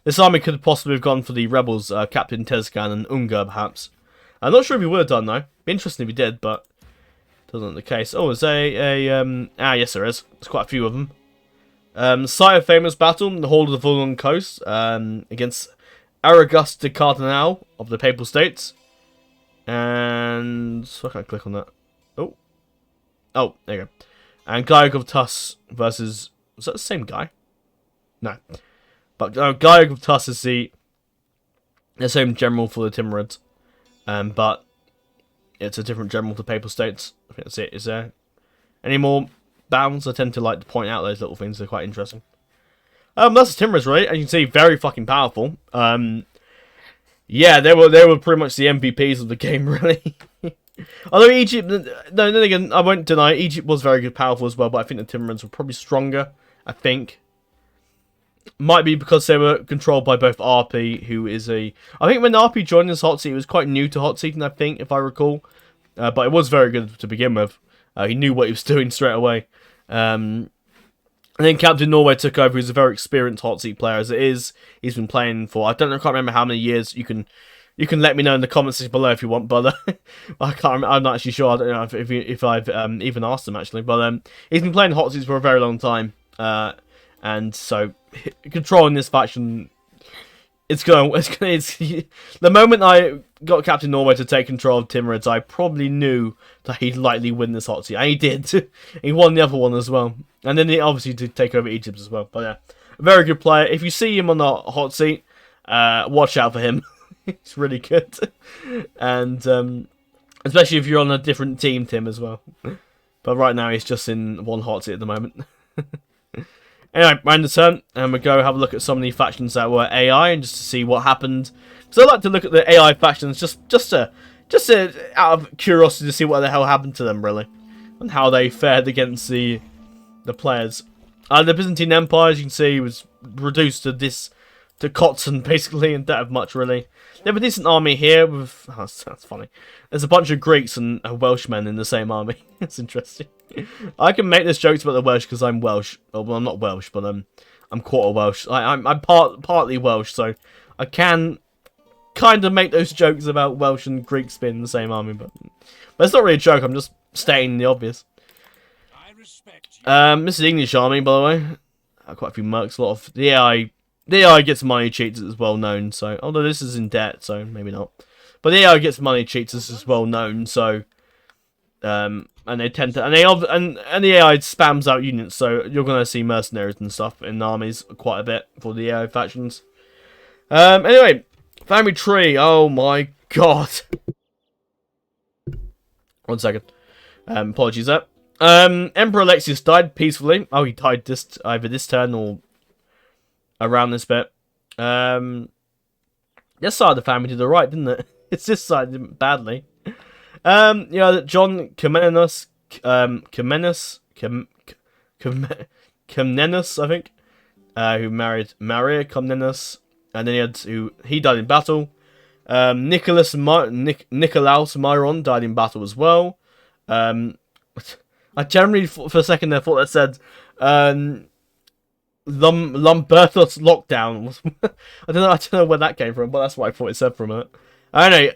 This army could have possibly have gone for the rebels, Captain Tezcan and Ungar, perhaps. I'm not sure if he would have done, though. Be interesting if he did, but... Doesn't look the case. Oh, is there yes, there is. There's quite a few of them. Site of famous battle, the Hall of the Voulon Coast, against Aragus de Cardinal of the Papal States. And... So I can't click on that. Oh, there you go. And Gaiog of Tus versus... Was that the same guy? No. But Gaiog of Tus is the same general for the Timurids. But it's a different general to Papal States. I think that's it. Is there any more bounds? I tend to like to point out those little things. They're quite interesting. That's the Timorous, right? As you can see, very fucking powerful. Yeah, they were pretty much the MVPs of the game, really. Although Egypt, no, then again, I won't deny Egypt was very good, powerful as well. But I think the Timorans were probably stronger. I think might be because they were controlled by both RP, who is a. I think when RP joined this Hotseat, it was quite new to Hotseating, I think, if I recall. But it was very good to begin with. He knew what he was doing straight away. And then Captain Norway took over. He's a very experienced Hotseat player as it is. He's been playing for, I can't remember how many years. You can let me know in the comments section below if you want, but I can't remember, I'm not actually sure. I don't know if I've even asked him actually. But he's been playing Hotseats for a very long time. And so controlling this faction, it's the moment I got Captain Norway to take control of Timurids, I probably knew that he'd likely win this Hotseat, and he did. He won the other one as well, and then he obviously did take over Egypt as well. But yeah, a very good player. If you see him on the Hotseat, watch out for him. He's really good, and especially if you're on a different team, Tim, as well. But right now he's just in one Hotseat at the moment. Anyway, round the turn, and we'll go have a look at some of the factions that were AI, and just to see what happened. So I like to look at the AI factions just out of curiosity to see what the hell happened to them, really, and how they fared against the players. The Byzantine Empire, as you can see, was reduced to Kotzen, basically, and don't have much, really. They have a decent army here with... Oh, that's funny. There's a bunch of Greeks and Welshmen in the same army. It's interesting. I can make this jokes about the Welsh because I'm Welsh. Oh, well, I'm not Welsh, but I'm quarter Welsh. I'm partly Welsh, so I can kind of make those jokes about Welsh and Greeks being in the same army, but it's not really a joke. I'm just stating the obvious. This is English army, by the way. Quite a few mercs. A lot of the AI gets money cheats, as well known. So although this is in debt, so maybe not. But the AI gets money cheats, as well known. So and they tend to, and the AI spams out units, so you're gonna see mercenaries and stuff in armies quite a bit for the AI factions. Anyway, family tree. Oh my god. 1 second. Apologies there. Emperor Alexius died peacefully. Oh, he died either this turn or around this bit. This side of the family did alright, didn't it? It's this side did badly. Yeah, John Comnenus, I think, who married Maria Comnenus, and then he died in battle. Nicolaus Myron died in battle as well. I generally, for a second there, thought that said Lumbertus Lockdown. I don't know where that came from, but that's what I thought it said for a minute. Anyway,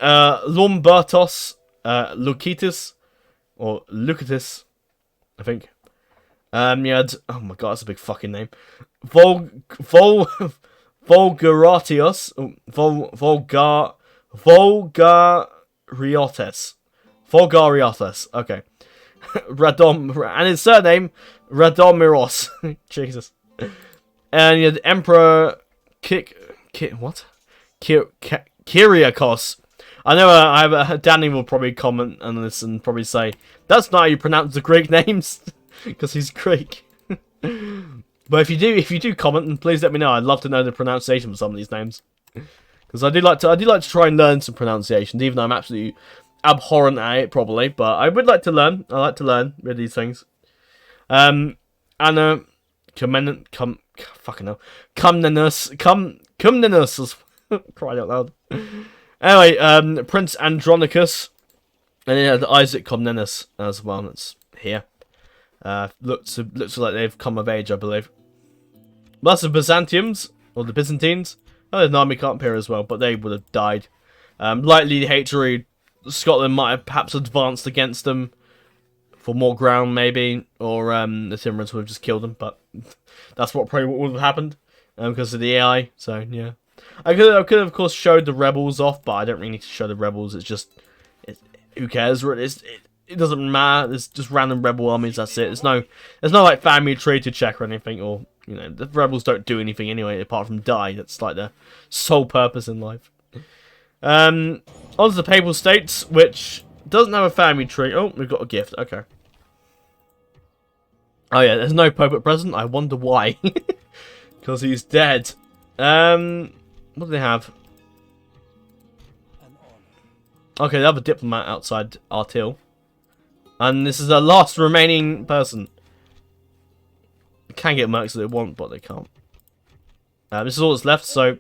Lumbertus Lucitus, or Lucitus, I think. You had, oh my god, that's a big fucking name. Vulgaratius, Vulgariotis, okay. And his surname, Radomiros. Jesus. And you had Emperor Kyriakos. I know Danny will probably comment on this and probably say, that's not how you pronounce the Greek names, because he's Greek. But if you do comment, then please let me know. I'd love to know the pronunciation of some of these names, because I do like to try and learn some pronunciations, even though I'm absolutely abhorrent at it, probably. But I would like to learn. I like to learn with these things. Anna Comnenus, crying out loud. Anyway, Prince Andronicus, and then the Isaac Comnenus as well. That's here. Looks like they've come of age, I believe. That's the Byzantiums, or the Byzantines. Oh, there's an army camp here as well, but they would have died. Likely the hatred, Scotland might have perhaps advanced against them for more ground, maybe, or the Timurids would have just killed them. But that's what would have happened because of the AI. So yeah. I could have, of course, showed the rebels off, but I don't really need to show the rebels. It's just, who cares? It doesn't matter. There's just random rebel armies. That's it. There's no like family tree to check or anything, or the rebels don't do anything anyway apart from die. That's like their sole purpose in life. On to the Papal States, which doesn't have a family tree. Oh, we've got a gift. Okay. Oh yeah, there's no Pope at present. I wonder why. Because he's dead. What do they have? Okay, they have a diplomat outside Artil. And this is the last remaining person. Can get mercs if they want, but they can't. This is all that's left, so...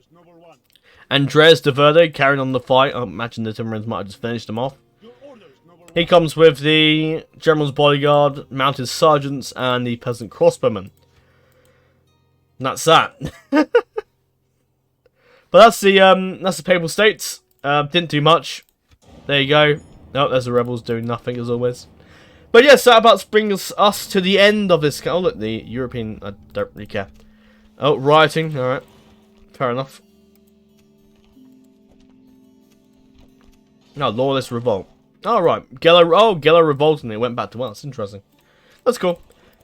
Andres de Verde carrying on the fight. I imagine the Timorans might have just finished him off. He comes with the General's Bodyguard, Mounted Sergeants, and the Peasant Crossbowmen. And that's that. But that's the Papal States. Didn't do much. There you go. Oh, there's the rebels doing nothing as always. But yes, that about brings us to the end of this. Oh, look, the European. I don't really care. Oh, rioting. All right, fair enough. No, lawless revolt. All right, Geller revolted and it went back to us. Interesting. That's cool.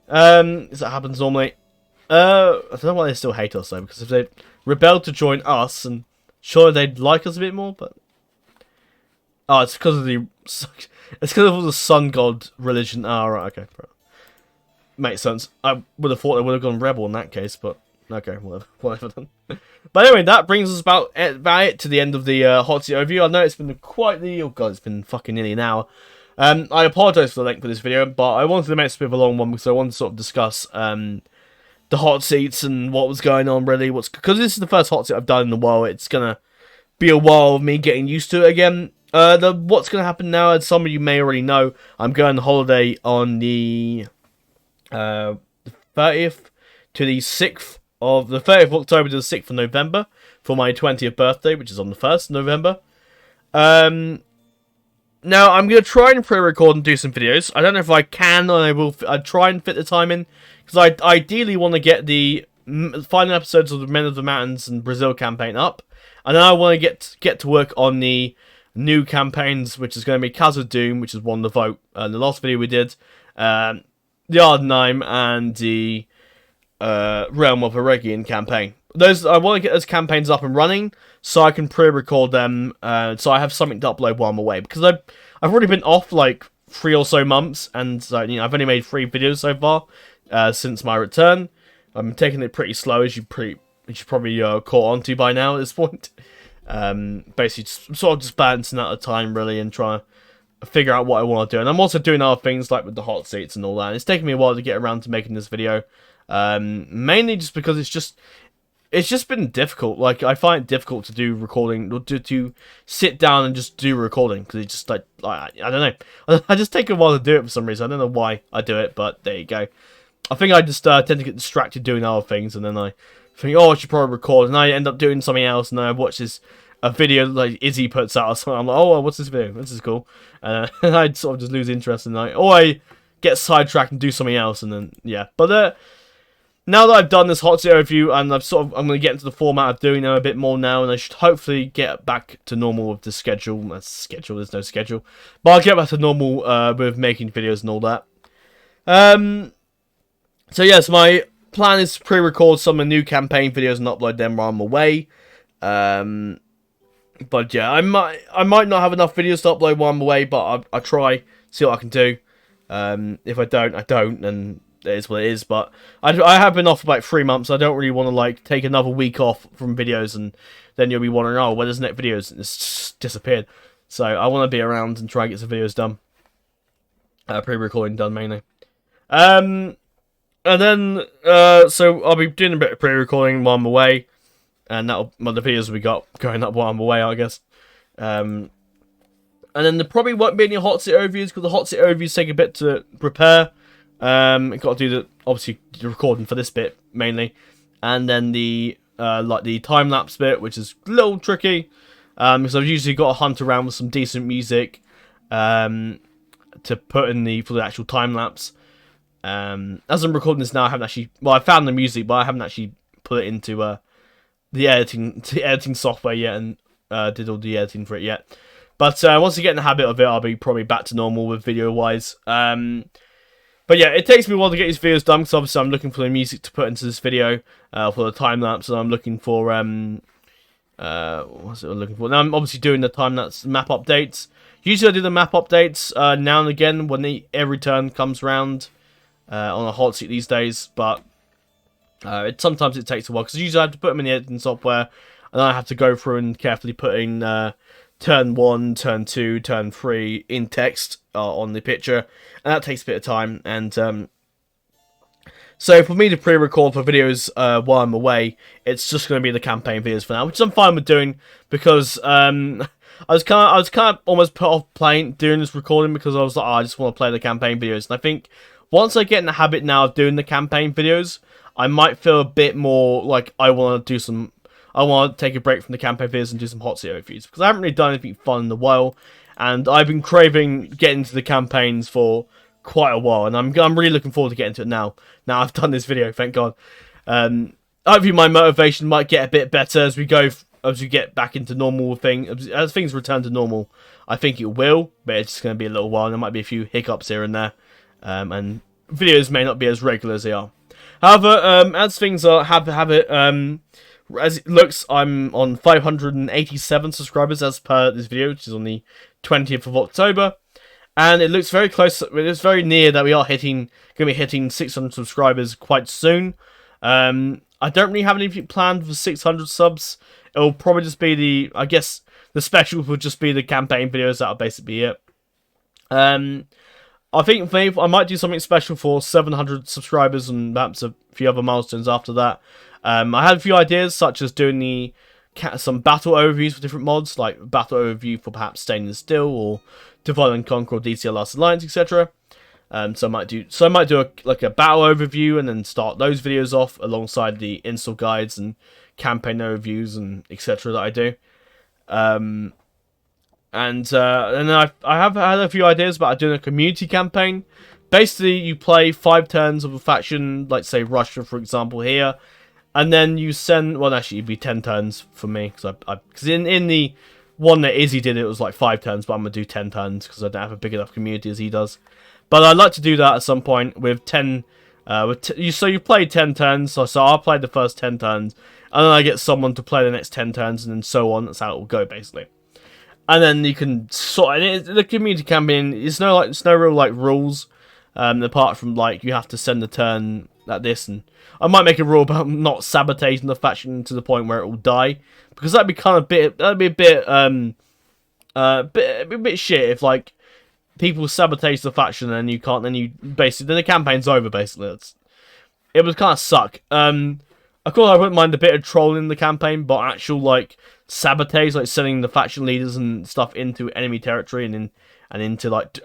That happens normally. I don't know why they still hate us though, because if they rebelled to join us, and sure they'd like us a bit more, but oh, it's because of the sun god religion. Ah, right, okay, makes sense. I would have thought they would have gone rebel in that case, but okay, whatever then. But anyway, that brings us about it to the end of the Hotseat overview. I know it's been quite the it's been fucking nearly an hour. I apologise for the length of this video, but I wanted to make this a bit of a long one because I wanted to sort of discuss the hot seats and what was going on really. Because this is the first hot seat I've done in a while. It's gonna be a while of me getting used to it again. What's gonna happen now, as some of you may already know, I'm going on holiday on the 30th to the 6th of the 30th of October to the 6th of November for my 20th birthday, which is on the 1st of November. Now I'm gonna try and pre-record and do some videos. I don't know if I can, or I'll try and fit the time in, because I ideally want to get the final episodes of the Men of the Mountains and Brazil campaign up, and then I want to get to work on the new campaigns, which is going to be Casa Doom, which has won the vote. The last video we did, the Ardenheim and the Realm of Eregion campaign. I want to get those campaigns up and running so I can pre-record them, so I have something to upload while I'm away, because I've already been off like 3 or so months, and I've only made 3 videos so far since my return. I'm taking it pretty slow, as you probably caught on to by now at this point. Basically just balancing out the time really and trying to figure out what I want to do. And I'm also doing other things like with the hot seats and all that. And it's taken me a while to get around to making this video, mainly just because it's just been difficult. Like, I find it difficult to do recording, or to sit down and just do recording, because it's just like I don't know. I just take a while to do it for some reason. I don't know why I do it, but there you go. I think I just tend to get distracted doing other things, and then I think, oh, I should probably record, and I end up doing something else, and then I watch a video like Izzy puts out or something. I'm like, oh, what's this video? This is cool. And I sort of just lose interest, and I get sidetracked and do something else, and then yeah. But now that I've done this hot seat overview, and I'm going to get into the format of doing them a bit more now, and I should hopefully get back to normal with the schedule. There's no schedule, but I'll get back to normal with making videos and all that. So yes, my plan is to pre-record some of the new campaign videos and upload them while I'm away. But yeah, I might not have enough videos to upload while I'm away, but I'll try, see what I can do. If I don't, I don't, and it is what it is. But I have been off for like 3 months. I don't really want to like take another week off from videos, and then you'll be wondering, oh, where's the next videos? And it's just disappeared. So I want to be around and try and get some videos done. Pre-recording done mainly. And then, so I'll be doing a bit of pre-recording while I'm away, and the videos we got going up while I'm away, I guess. And then there probably won't be any hot seat overviews, because the hot seat overviews take a bit to prepare. I've got to do obviously the recording for this bit mainly, and then the time lapse bit, which is a little tricky, because I've usually got to hunt around with some decent music, to put in for the actual time lapse. As I'm recording this now, I haven't actually... Well, I found the music, but I haven't actually put it into the editing software yet, and did all the editing for it yet. But once I get in the habit of it, I'll be probably back to normal with video-wise. But yeah, it takes me a while to get these videos done, because obviously I'm looking for the music to put into this video for the time-lapse, and I'm looking for... what's it I'm looking for? Now, I'm obviously doing the time-lapse map updates. Usually I do the map updates now and again when every turn comes round. On a hot seat these days, but Sometimes it takes a while, because usually I have to put them in the editing software, and I have to go through and carefully put in turn 1, turn 2, turn 3 in text on the picture, and that takes a bit of time. And so for me to pre-record for videos while I'm away, it's just going to be the campaign videos for now, which I'm fine with doing, because I was kind of almost put off doing this recording, because I was like, oh, I just want to play the campaign videos. And I think once I get in the habit now of doing the campaign videos, I might feel a bit more like I want to take a break from the campaign videos and do some Hotseat overviews, because I haven't really done anything fun in a while, and I've been craving getting to the campaigns for quite a while, and I'm really looking forward to getting to it now. Now I've done this video, thank God. Hopefully my motivation might get a bit better as we get back into normal as things return to normal. I think it will, but it's just going to be a little while, and there might be a few hiccups here and there, and videos may not be as regular as they are. However, as things have it, as it looks, I'm on 587 subscribers as per this video, which is on the 20th of October. And it looks very close, it's very near that we are going to be hitting 600 subscribers quite soon. I don't really have anything planned for 600 subs. It'll probably just be I guess the specials will just be the campaign videos. That'll basically be it. I think I might do something special for 700 subscribers and perhaps a few other milestones after that. I had a few ideas, such as doing some battle overviews for different mods, like battle overview for perhaps Staying Still or Divide and Conquer or DCL Last Alliance, etc. So I might do a battle overview and then start those videos off alongside the install guides and campaign overviews and etc. that I do. And then I have had a few ideas about doing a community campaign. Basically, you play 5 turns of a faction, like say Russia, for example, here, and then you send. Well, actually, it'd be 10 turns for me, because in the one that Izzy did, it was like 5 turns, but I'm gonna do 10 turns because I don't have a big enough community as he does. But I'd like to do that at some point with 10. So you play 10 turns, so I'll play the first 10 turns, and then I get someone to play the next 10 turns, and then so on. That's how it will go, basically. And then you can the community campaign. It's no real like rules, apart from like you have to send a turn like this, and I might make a rule about not sabotaging the faction to the point where it will die, because that'd be a bit shit if like people sabotage the faction and then the campaign's over basically. It would kind of suck. Of course, I wouldn't mind a bit of trolling the campaign, but actual like sabotage, like sending the faction leaders and stuff into enemy territory and into like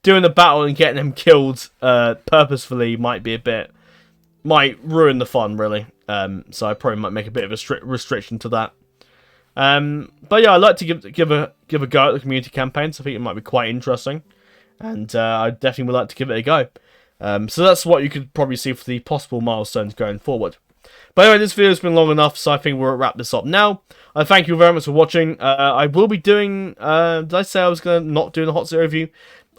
doing the battle and getting them killed purposefully might ruin the fun really. So I probably might make a bit of a restriction to that. But yeah, I'd like to give a go at the community campaigns. I think it might be quite interesting, and I definitely would like to give it a go. So that's what you could probably see for the possible milestones going forward. But anyway, this video has been long enough, so I think we'll wrap this up now. Thank you very much for watching. I will be doing... did I say I was going to not do the Hotseat overview?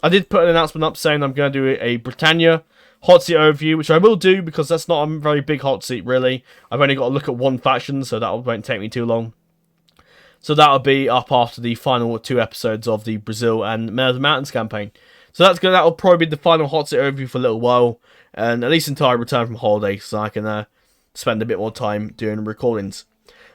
I did put an announcement up saying I'm going to do a Britannia Hotseat overview, which I will do because that's not a very big Hotseat, really. I've only got to look at one faction, so that won't take me too long. So that'll be up after the final 2 episodes of the Brazil and Men of the Mountains campaign. So that'll probably be the final Hotseat overview for a little while, and at least until I return from holiday, so I can spend a bit more time doing recordings.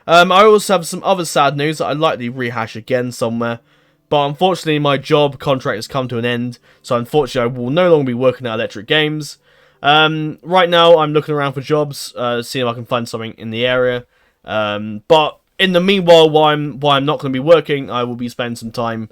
I also have some other sad news that I'd like to rehash again somewhere, but unfortunately my job contract has come to an end, so unfortunately I will no longer be working at Electric Games. Right now I'm looking around for jobs, seeing if I can find something in the area, but in the meanwhile, while I'm not going to be working, I will be spending some time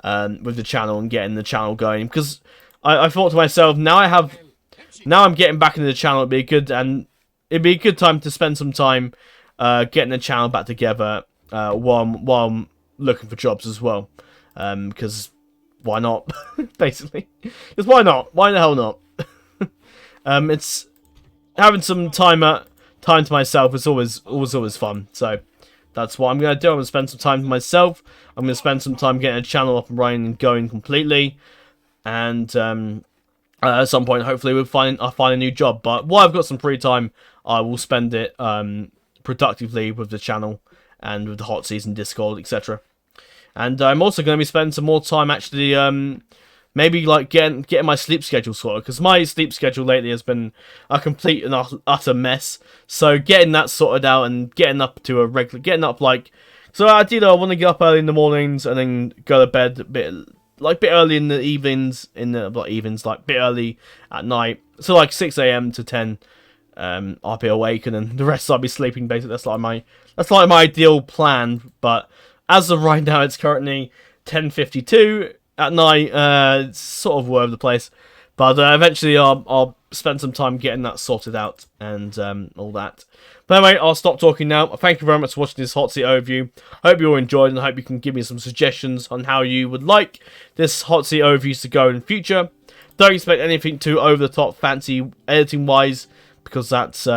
with the channel and getting the channel going, because I thought to myself, now I'm getting back into the channel, it'd be a good time to spend some time getting the channel back together while I'm looking for jobs as well, because why not? Basically, because why not? Why the hell not? It's having some time to myself is always fun. So that's what I'm going to do. I'm going to spend some time to myself. I'm going to spend some time getting a channel up and running and going completely. And at some point, hopefully, I'll find a new job. But while I've got some free time, I will spend it productively with the channel and with the Hotseat and Discord, etc. And I'm also going to be spending some more time actually maybe like getting my sleep schedule sorted, because my sleep schedule lately has been a complete and utter mess. So getting that sorted out and getting up to a regular, getting up like, so ideally I want to get up early in the mornings and then go to bed a bit early in the evenings, like bit early at night. So like 6 a.m. to 10, I'll be awake, and then the rest I'll be sleeping. Basically, that's like my ideal plan. But as of right now, it's currently 10:52 at night. It's sort of all over the place, but eventually I'll spend some time getting that sorted out and all that. But anyway, I'll stop talking now. Thank you very much for watching this Hotseat overview. Hope you all enjoyed, and I hope you can give me some suggestions on how you would like this Hotseat overviews to go in the future. Don't expect anything too over the top fancy editing wise, because that's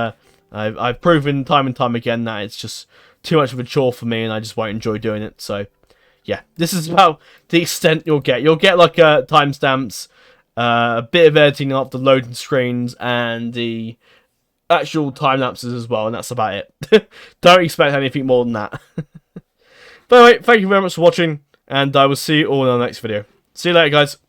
I've proven time and time again that it's just too much of a chore for me, and I just won't enjoy doing it. So yeah, this is about the extent you'll get. You'll get like timestamps, a bit of editing up the loading screens, and the actual time lapses as well, and that's about it. Don't expect anything more than that. But anyway, thank you very much for watching, and I will see you all in the next video. See you later, guys.